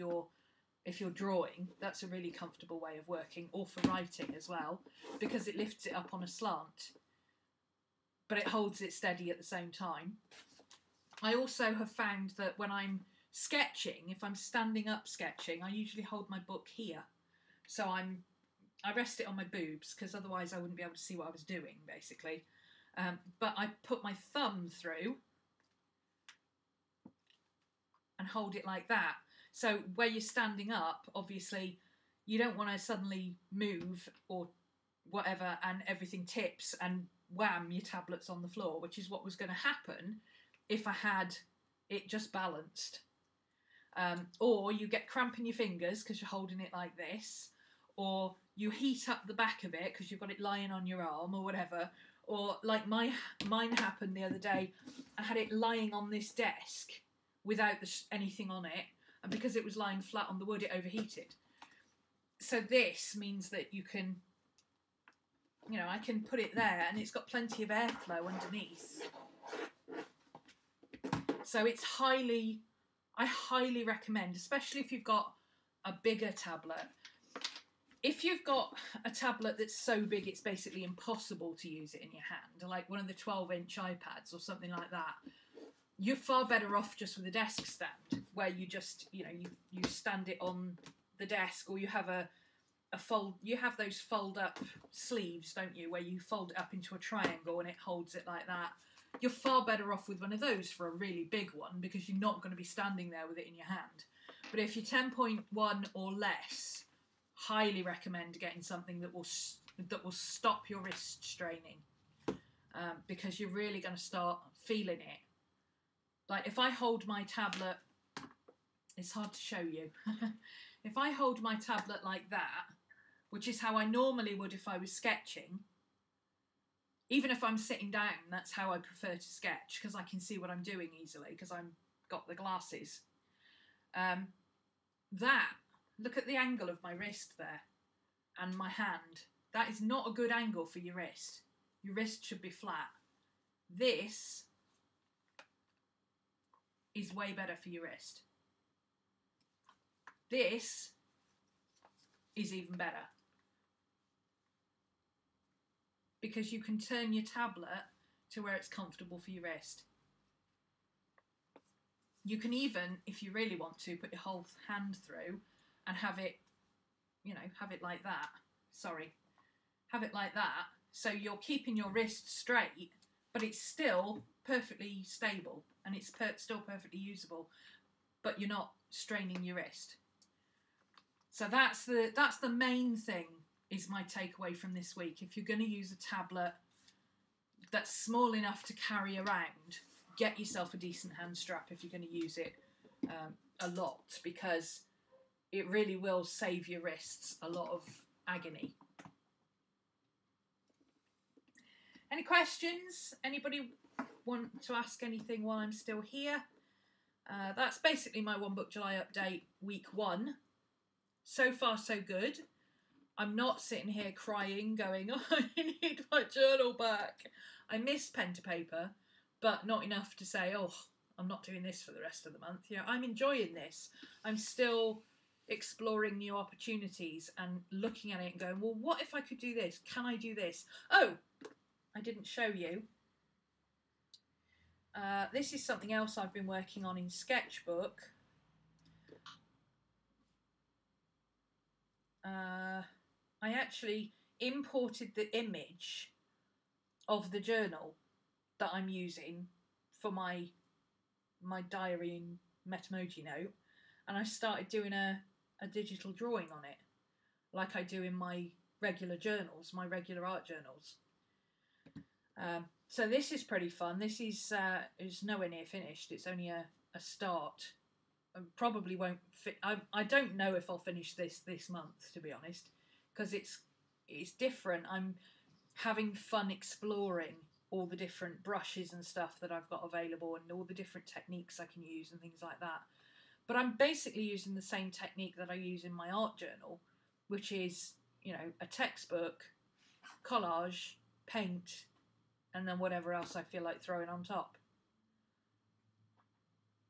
you're drawing, that's a really comfortable way of working, or for writing as well, because it lifts it up on a slant, but it holds it steady at the same time. I also have found that when I'm sketching, if I'm standing up sketching, I usually hold my book here. So I rest it on my boobs, because otherwise I wouldn't be able to see what I was doing, basically. But I put my thumb through and hold it like that. So where you're standing up, obviously, you don't want to suddenly move or whatever and everything tips and wham, your tablet's on the floor, which is what was going to happen if I had it just balanced. Or you get cramp in your fingers because you're holding it like this, or you heat up the back of it because you've got it lying on your arm or whatever, or like mine happened the other day. I had it lying on this desk without anything on it, and because it was lying flat on the wood, it overheated. So this means that you can, you know, I can put it there and it's got plenty of airflow underneath. So it's I highly recommend, especially if you've got a bigger tablet. If you've got a tablet that's so big it's basically impossible to use it in your hand, like one of the 12-inch iPads or something like that, you're far better off just with a desk stand, where you just, you know, you stand it on the desk, or you have you have those fold up sleeves, don't you, where you fold it up into a triangle and it holds it like that. You're far better off with one of those for a really big one, because you're not going to be standing there with it in your hand. But if you're 10.1 or less, highly recommend getting something that will stop your wrist straining, because you're really going to start feeling it. Like if I hold my tablet, it's hard to show you. If I hold my tablet like that, which is how I normally would if I was sketching, even if I'm sitting down, that's how I prefer to sketch, because I can see what I'm doing easily, because I've got the glasses. Look at the angle of my wrist there, and my hand. That is not a good angle for your wrist. Your wrist should be flat. This is way better for your wrist. This is even better, because you can turn your tablet to where it's comfortable for your wrist. You can even, if you really want to, put your whole hand through and have it, you know, have it like that. Have it like that. So you're keeping your wrist straight, but it's still perfectly stable and it's still perfectly usable, but you're not straining your wrist. So that's the main thing, is my takeaway from this week. If you're going to use a tablet that's small enough to carry around, get yourself a decent hand strap if you're going to use it a lot, because it really will save your wrists a lot of agony. Any questions? Anybody want to ask anything while I'm still here? That's basically my One Book July update, week 1. So far, so good. I'm not sitting here crying, going, oh, I need my journal back. I miss pen to paper, but not enough to say, oh, I'm not doing this for the rest of the month. You know, I'm enjoying this. I'm still exploring new opportunities and looking at it and going, well, what if I could do this? Can I do this? Oh, I didn't show you. This is something else I've been working on in Sketchbook. I actually imported the image of the journal that I'm using for my diary in Metamoji note, and I started doing a digital drawing on it, like I do in my regular journals, my regular art journals. So this is pretty fun. This is nowhere near finished. It's only a start. I probably won't fit. I don't know if I'll finish this month, to be honest, because it's different. I'm having fun exploring all the different brushes and stuff that I've got available and all the different techniques I can use and things like that. But I'm basically using the same technique that I use in my art journal, which is, you know, a textbook, collage, paint, and then whatever else I feel like throwing on top.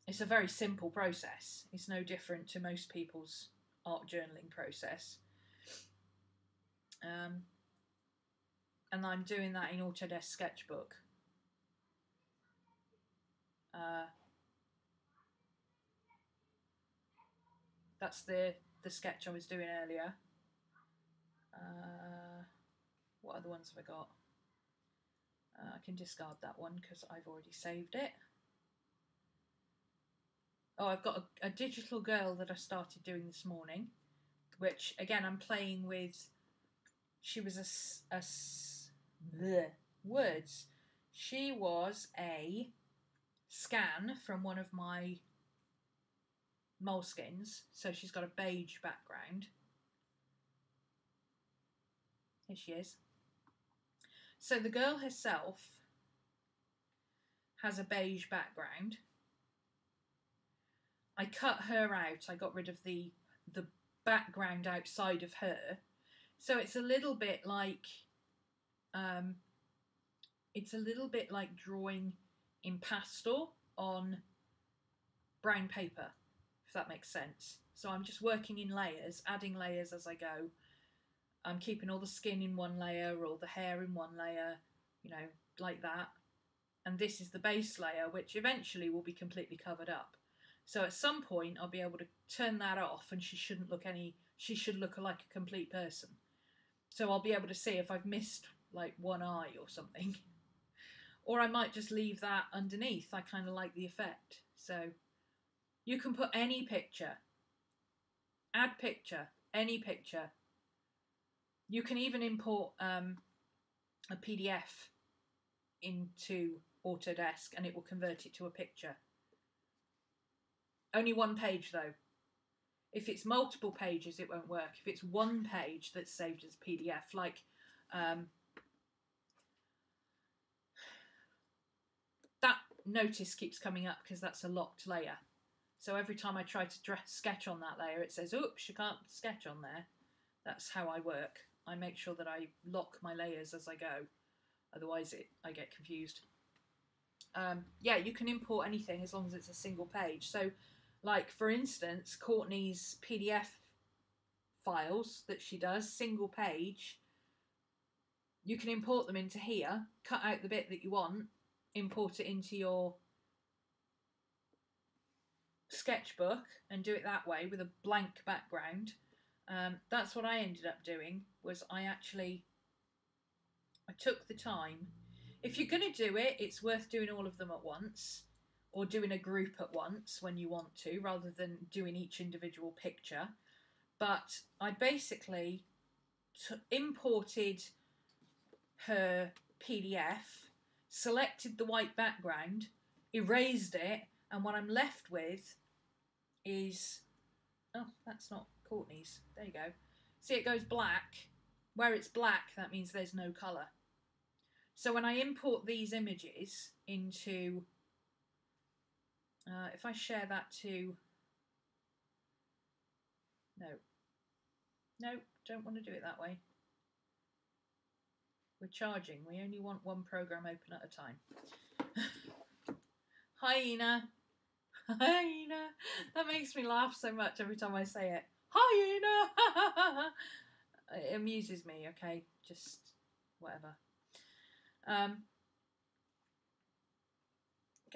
It's a very simple process. It's no different to most people's art journaling process. And I'm doing that in Autodesk Sketchbook. That's the sketch I was doing earlier. What other ones have I got? I can discard that one because I've already saved it. Oh, I've got a digital girl that I started doing this morning, which again I'm playing with. She was She was a scan from one of my moleskins, so she's got a beige background. Here she is. So the girl herself has a beige background. I cut her out. I got rid of the background outside of her. So it's a little bit like drawing in pastel on brown paper, if that makes sense. So I'm just working in layers, adding layers as I go. I'm keeping all the skin in one layer, all the hair in one layer, you know, like that. And this is the base layer, which eventually will be completely covered up. So at some point I'll be able to turn that off, and she should look like a complete person. So I'll be able to see if I've missed like one eye or something. Or I might just leave that underneath. I kind of like the effect. So you can put any picture, add picture, any picture. You can even import a PDF into Autodesk and it will convert it to a picture. Only one page though. If it's multiple pages, it won't work. If it's one page that's saved as a PDF, like that notice keeps coming up because that's a locked layer. So every time I try to sketch on that layer, it says, oops, you can't sketch on there. That's how I work. I make sure that I lock my layers as I go. Otherwise, I get confused. Yeah, you can import anything as long as it's a single page. So, like, for instance, Courtney's PDF files that she does, single page, you can import them into here, cut out the bit that you want, import it into your sketchbook and do it that way with a blank background. That's what I ended up doing, was I took the time. If you're going to do it, it's worth doing all of them at once, or doing a group at once when you want to, rather than doing each individual picture. but I basically imported her PDF, selected the white background, erased it, and what I'm left with is, oh, that's not Courtney's, there you go. See, it goes black. Where it's black, that means there's no colour. So when I import these images into, if I share that to, no, don't want to do it that way. We're charging, we only want one program open at a time. Hyena. Hyena. That makes me laugh so much every time I say it. Hyena. It amuses me, okay? Just whatever. Come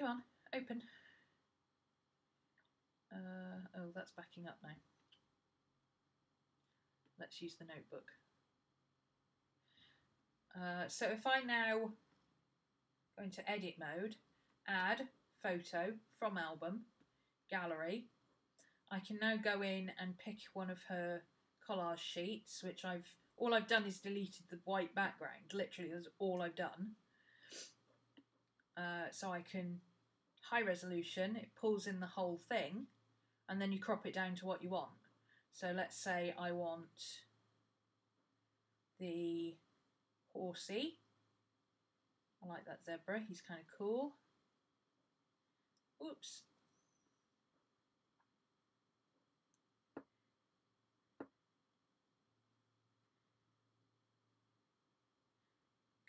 on, open. Oh, that's backing up now. Let's use the notebook. So if I now go into edit mode, add photo from album, gallery, I can now go in and pick one of her collage sheets, which all I've done is deleted the white background. Literally, that's all I've done. So I can high resolution, it pulls in the whole thing, and then you crop it down to what you want. So let's say I want the horsey. I like that zebra, he's kind of cool. Oops.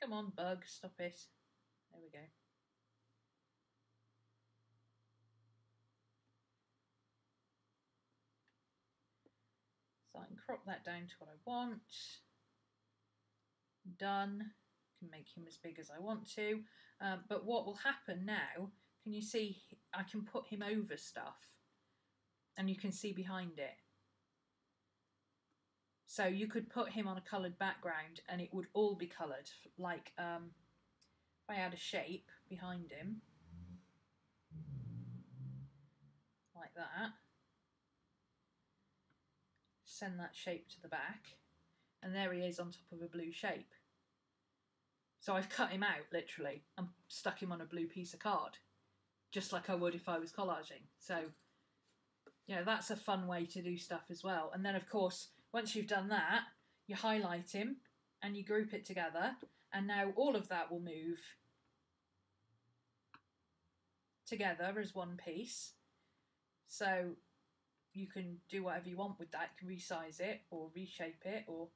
Come on, bug, stop it. There we go. So I can crop that down to what I want. Done. Can make him as big as I want to. But what will happen now, can you see I can put him over stuff and you can see behind it. So you could put him on a coloured background and it would all be coloured. Like if I add a shape behind him, like that, send that shape to the back, and there he is on top of a blue shape. So I've cut him out, literally, and stuck him on a blue piece of card, just like I would if I was collaging. So, you know, that's a fun way to do stuff as well. And then, of course, once you've done that, you highlight him and you group it together, and now all of that will move together as one piece. So you can do whatever you want with that. You can resize it or reshape it, or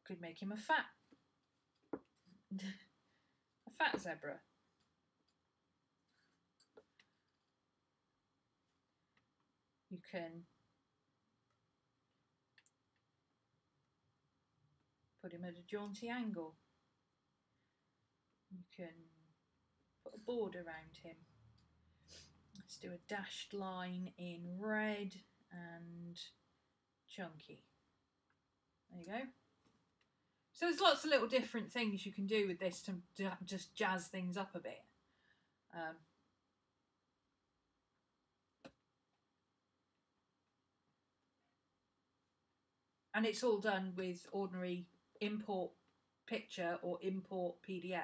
could make him a fat zebra. You can put him at a jaunty angle. You can put a border around him. Let's do a dashed line in red and chunky. There you go. So there's lots of little different things you can do with this to just jazz things up a bit. And it's all done with ordinary import picture or import PDF.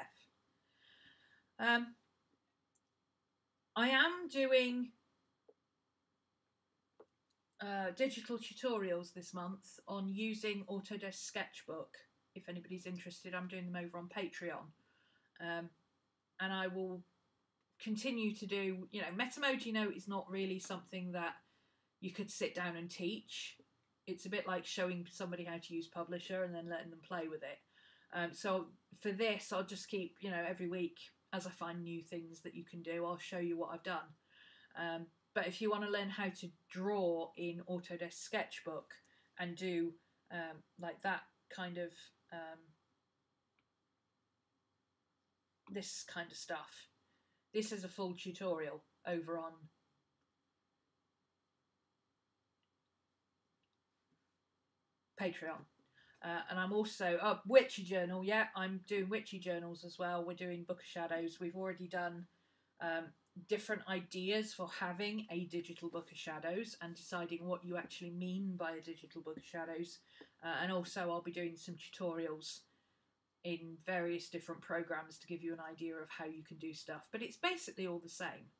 I am doing digital tutorials this month on using Autodesk Sketchbook. If anybody's interested, I'm doing them over on Patreon. And I will continue to do, you know, Metamoji Note is not really something that you could sit down and teach. It's a bit like showing somebody how to use Publisher and then letting them play with it. So for this, I'll just keep, you know, every week as I find new things that you can do, I'll show you what I've done. But if you want to learn how to draw in Autodesk Sketchbook and do like that kind of this kind of stuff, this is a full tutorial over on Patreon. And I'm also Witchy Journal. Yeah, I'm doing Witchy Journals as well. We're doing Book of Shadows. We've already done different ideas for having a digital book of shadows and deciding what you actually mean by a digital book of shadows. And also I'll be doing some tutorials in various different programs to give you an idea of how you can do stuff. But it's basically all the same.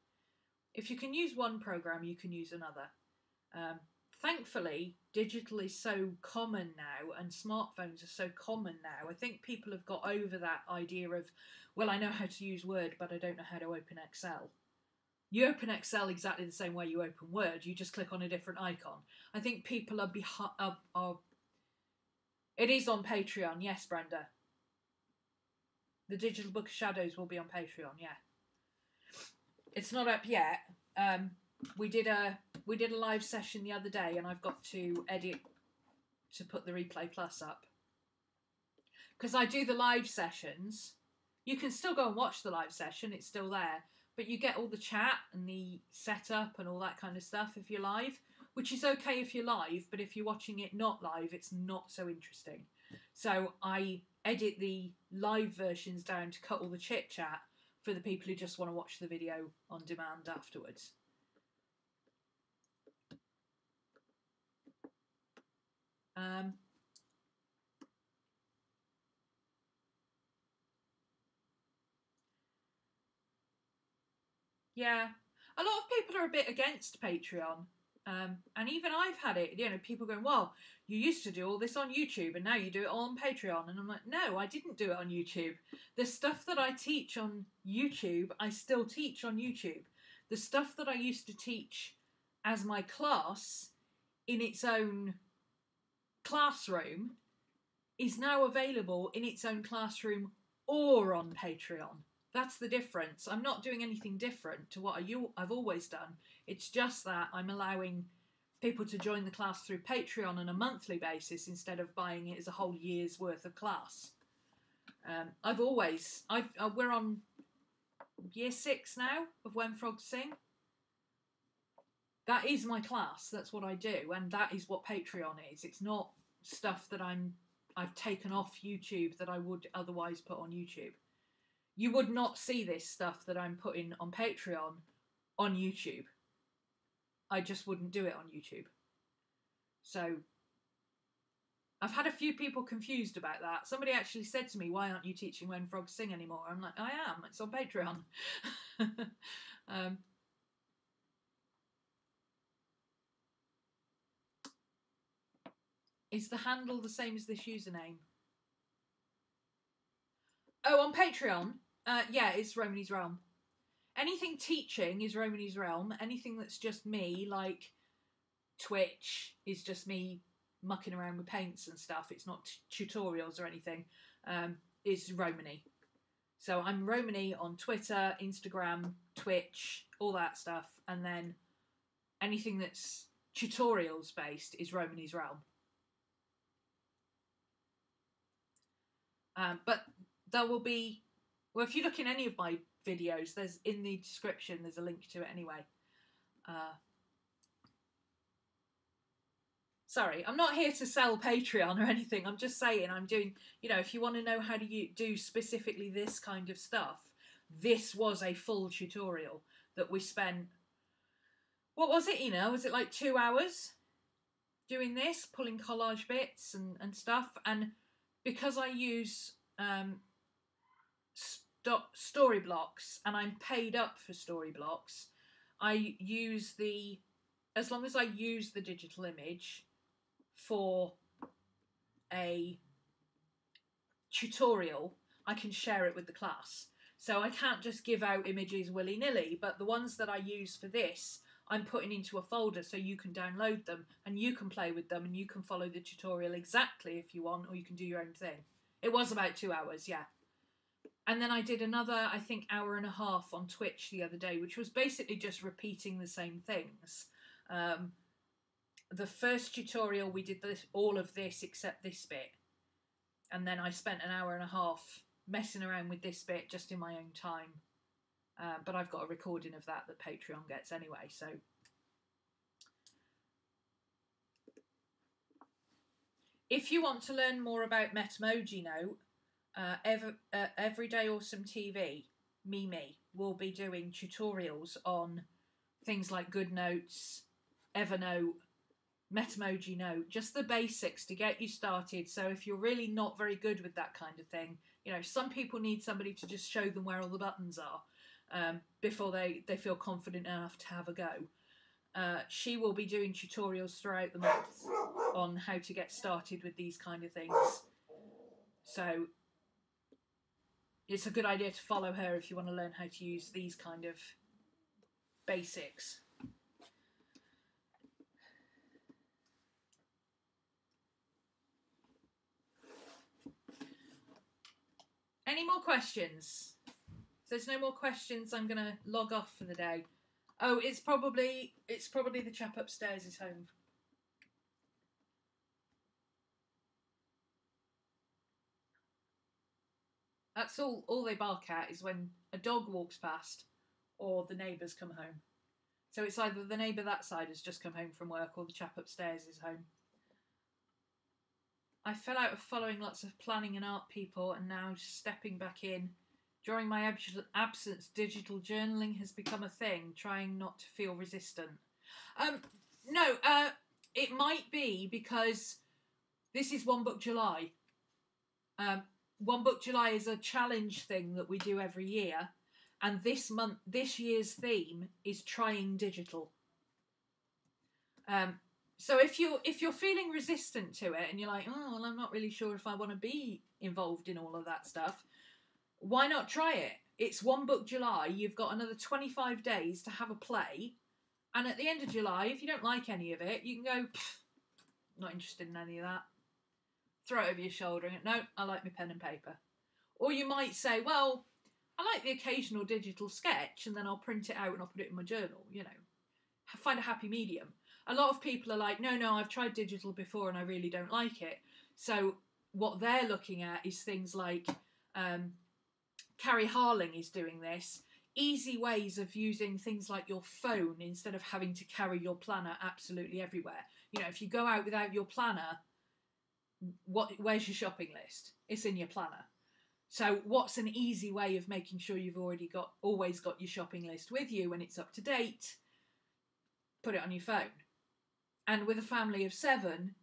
If you can use one program, you can use another. Thankfully, digital is so common now and smartphones are so common now. I think people have got over that idea of, well, I know how to use Word, but I don't know how to open Excel. You open Excel exactly the same way you open Word. You just click on a different icon. I think people are It is on Patreon, yes, Brenda. The Digital Book of Shadows will be on Patreon, yeah. It's not up yet. We did a live session the other day, and I've got to edit to put the Replay Plus up. Because I do the live sessions. You can still go and watch the live session, it's still there. But you get all the chat and the setup and all that kind of stuff if you're live, which is okay if you're live, but if you're watching it not live, it's not so interesting. So I edit the live versions down to cut all the chit chat for the people who just want to watch the video on demand afterwards. Yeah, a lot of people are a bit against Patreon. And even I've had it, you know, people going, well, you used to do all this on YouTube and now you do it all on Patreon. And I'm like, no, I didn't do it on YouTube. The stuff that I teach on YouTube, I still teach on YouTube. The stuff that I used to teach as my class in its own classroom is now available in its own classroom or on Patreon. That's the difference. I'm not doing anything different to what I've always done. It's just that I'm allowing people to join the class through Patreon on a monthly basis instead of buying it as a whole year's worth of class. We're on year 6 now of When Frogs Sing. That is my class. That's what I do, and that is what Patreon is. It's not stuff that I've taken off YouTube that I would otherwise put on YouTube. You would not see this stuff that I'm putting on Patreon on YouTube. I just wouldn't do it on YouTube. So I've had a few people confused about that. Somebody actually said to me, why aren't you teaching When Frogs Sing anymore? I'm like, I am. It's on Patreon. Is the handle the same as this username? Oh, on Patreon? Yeah, it's Romany's Realm. Anything teaching is Romany's Realm. Anything that's just me, like Twitch, is just me mucking around with paints and stuff. It's not tutorials or anything. Is Romany. So I'm Romany on Twitter, Instagram, Twitch, all that stuff. And then anything that's tutorials based is Romany's Realm. But there will be, well, if you look in any of my videos, there's in the description, there's a link to it anyway. Sorry, I'm not here to sell Patreon or anything. I'm just saying I'm doing, you know, if you want to know how to do specifically this kind of stuff, this was a full tutorial that we spent, what was it, Ina? Was it like 2 hours doing this, pulling collage bits and stuff? And because I use story blocks and I'm paid up for story blocks, I use as long as I use the digital image for a tutorial, I can share it with the class. So I can't just give out images willy-nilly, but the ones that I use for this, I'm putting into a folder so you can download them and you can play with them and you can follow the tutorial exactly if you want, or you can do your own thing. It was about 2 hours, yeah. And then I did another, I think, hour and a half on Twitch the other day, which was basically just repeating the same things. The first tutorial, we did all of this except this bit. And then I spent an hour and a half messing around with this bit just in my own time. But I've got a recording of that Patreon gets anyway, so. If you want to learn more about Metamoji Note, Everyday Awesome TV, Mimi, will be doing tutorials on things like GoodNotes, Evernote, Metamoji Note, just the basics to get you started. So if you're really not very good with that kind of thing, you know, some people need somebody to just show them where all the buttons are before they feel confident enough to have a go. She will be doing tutorials throughout the month on how to get started with these kind of things. So it's a good idea to follow her if you want to learn how to use these kind of basics. Any more questions? If there's no more questions, I'm going to log off for the day. Oh, it's probably the chap upstairs is home. That's all they bark at is when a dog walks past or the neighbours come home. So it's either the neighbour that side has just come home from work or the chap upstairs is home. I fell out of following lots of planning and art people and now stepping back in. During my absence, digital journaling has become a thing, trying not to feel resistant. No, it might be because this is One Book July. One Book July is a challenge thing that we do every year. And this year's theme is trying digital. So if you're feeling resistant to it and you're like, oh, well, I'm not really sure if I want to be involved in all of that stuff, why not try it? It's One Book July. You've got another 25 days to have a play. And at the end of July, if you don't like any of it, you can go, not interested in any of that. Throw it over your shoulder and go, no, I like my pen and paper. Or you might say, well, I like the occasional digital sketch and then I'll print it out and I'll put it in my journal, you know. Find a happy medium. A lot of people are like, no, I've tried digital before and I really don't like it. So what they're looking at is things like, Carrie Harling is doing this, easy ways of using things like your phone instead of having to carry your planner absolutely everywhere. You know, if you go out without your planner, where's your shopping list? It's in your planner. So what's an easy way of making sure you've always got your shopping list with you and it's up to date? Put it on your phone. And with a family of 7,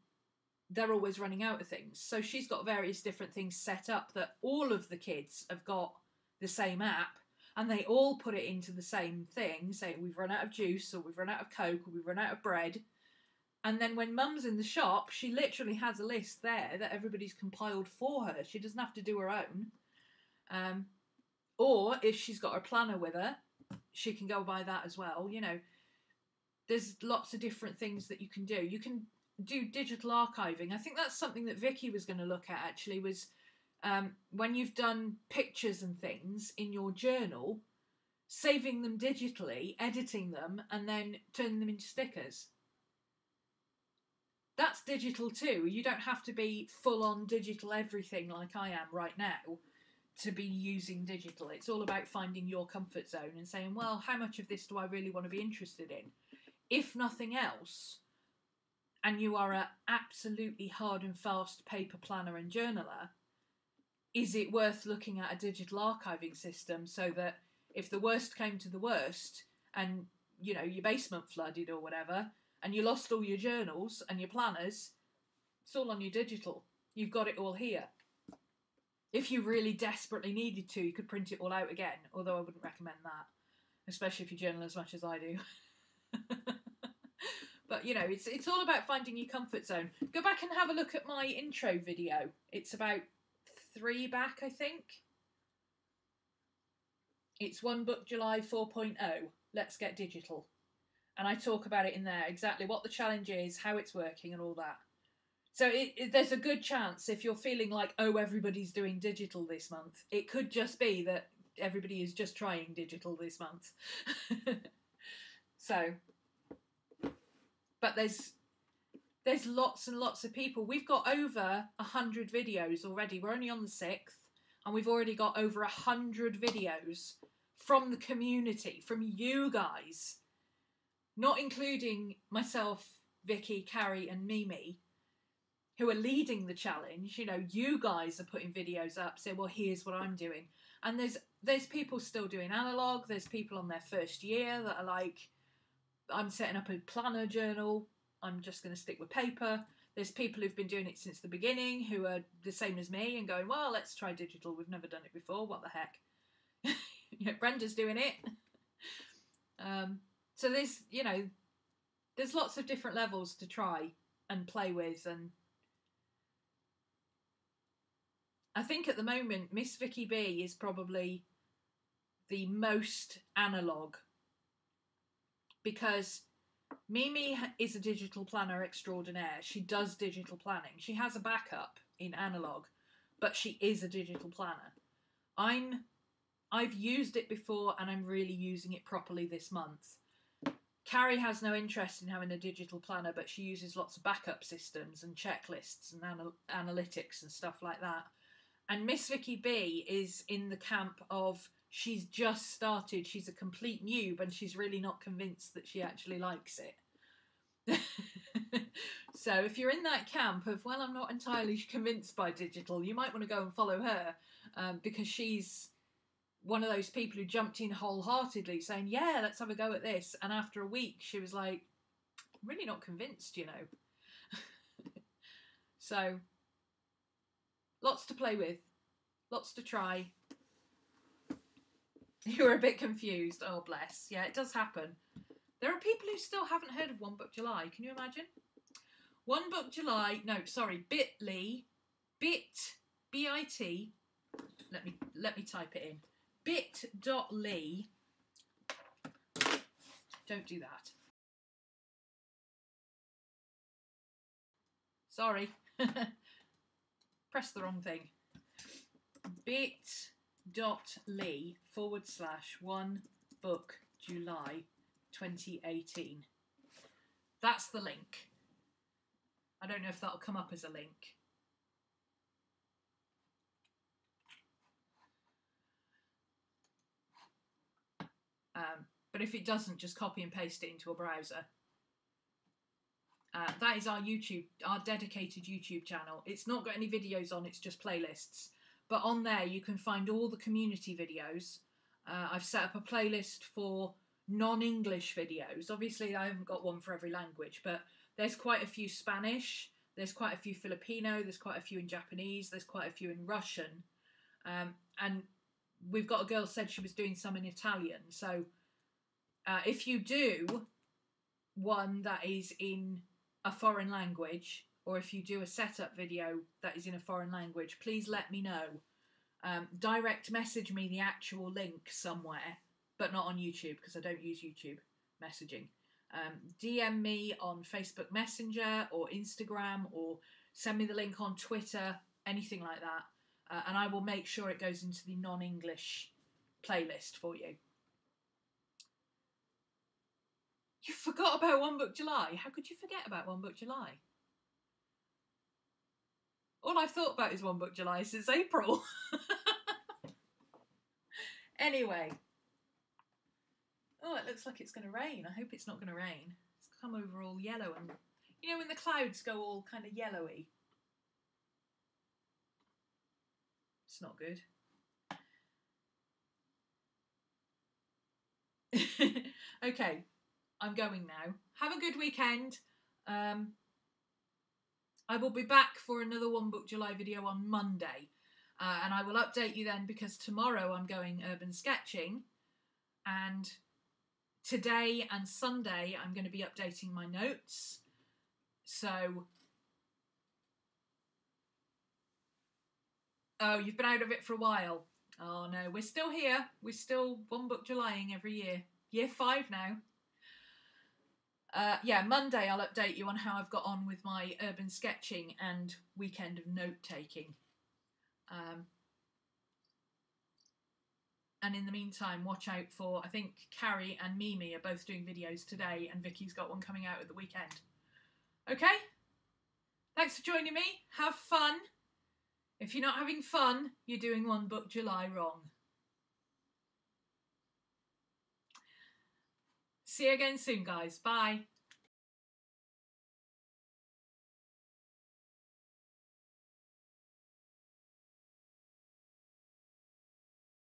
they're always running out of things. So she's got various different things set up that all of the kids have got the same app and they all put it into the same thing, say we've run out of juice or we've run out of Coke or we've run out of bread. And then when mum's in the shop, she literally has a list there that everybody's compiled for her. She doesn't have to do her own. Or if she's got her planner with her, she can go by that as well. You know, there's lots of different things that you can do. You can do digital archiving. I think that's something that Vicky was going to look at actually, was when you've done pictures and things in your journal, saving them digitally, editing them, and then turning them into stickers. That's digital too. You don't have to be full on digital everything like I am right now to be using digital. It's all about finding your comfort zone and saying, well, how much of this do I really want to be interested in? If nothing else, and you are an absolutely hard and fast paper planner and journaler, is it worth looking at a digital archiving system so that if the worst came to the worst and, you know, your basement flooded or whatever, and you lost all your journals and your planners, it's all on your digital. You've got it all here. If you really desperately needed to, you could print it all out again, although I wouldn't recommend that, especially if you journal as much as I do. But, you know, it's all about finding your comfort zone. Go back and have a look at my intro video. It's about 3 back, I think. It's One Book July 4.0. Let's get digital. And I talk about it in there, exactly what the challenge is, how it's working and all that. So there's a good chance if you're feeling like, oh, everybody's doing digital this month, it could just be that everybody is just trying digital this month. So, but there's lots and lots of people. We've got over 100 videos already. We're only on the 6th and we've already got over 100 videos from the community, from you guys. Not including myself, Vicky, Carrie and Mimi, who are leading the challenge. You know, you guys are putting videos up, saying, well, here's what I'm doing. And there's people still doing analog. There's people on their first year that are like, I'm setting up a planner journal. I'm just going to stick with paper. There's people who've been doing it since the beginning who are the same as me and going, well, let's try digital. We've never done it before. What the heck? You know, Brenda's doing it. So there's, you know, there's lots of different levels to try and play with. And I think at the moment, Miss Vicky B is probably the most analog, because Mimi is a digital planner extraordinaire. She does digital planning. She has a backup in analog, but she is a digital planner. I've used it before and I'm really using it properly this month. Carrie has no interest in having a digital planner, but she uses lots of backup systems and checklists and analytics and stuff like that. And Miss Vicky B is in the camp of, she's just started, she's a complete noob, and she's really not convinced that she actually likes it. So if you're in that camp of, well, I'm not entirely convinced by digital, you might want to go and follow her, because she's one of those people who jumped in wholeheartedly saying, yeah, let's have a go at this. And after a week, she was like, I'm really not convinced, you know. So lots to play with, lots to try. You were a bit confused. Oh, bless. Yeah, it does happen. There are people who still haven't heard of One Book July. Can you imagine? One Book July. No, sorry. Bit.ly. B-I-T. Let me type it in. Bit.ly. Don't do that. Sorry. Press the wrong thing. Bit.ly / One Book July 2018. That's the link. I don't know if that'll come up as a link. But if it doesn't, just copy and paste it into a browser. That is our dedicated YouTube channel. It's not got any videos on, it's just playlists. But on there you can find all the community videos. I've set up a playlist for non-English videos. Obviously I haven't got one for every language, but there's quite a few Spanish, there's quite a few Filipino, there's quite a few in Japanese, there's quite a few in Russian. And we've got a girl said she was doing some in Italian. So if you do one that is in a foreign language, or if you do a setup video that is in a foreign language, please let me know. Direct message me the actual link somewhere, but not on YouTube, because I don't use YouTube messaging. DM me on Facebook Messenger or Instagram, or send me the link on Twitter, anything like that, and I will make sure it goes into the non-English playlist for you. You forgot about One Book July. How could you forget about One Book July? All I've thought about is One Book July since April. Anyway. Oh, it looks like it's going to rain. I hope it's not going to rain. It's come over all yellow, and you know when the clouds go all kind of yellowy? It's not good. Okay, I'm going now. Have a good weekend. I will be back for another One Book July video on Monday. And I will update you then, because tomorrow I'm going urban sketching. And today and Sunday I'm going to be updating my notes. So... Oh, you've been out of it for a while. Oh no, we're still here. We're still One Book Julying every year. Year 5 now. Yeah, Monday I'll update you on how I've got on with my urban sketching and weekend of note-taking. And in the meantime, watch out for, I think Carrie and Mimi are both doing videos today, and Vicky's got one coming out at the weekend. Okay? Thanks for joining me. Have fun. If you're not having fun, you're doing One Book July wrong. See you again soon, guys. Bye.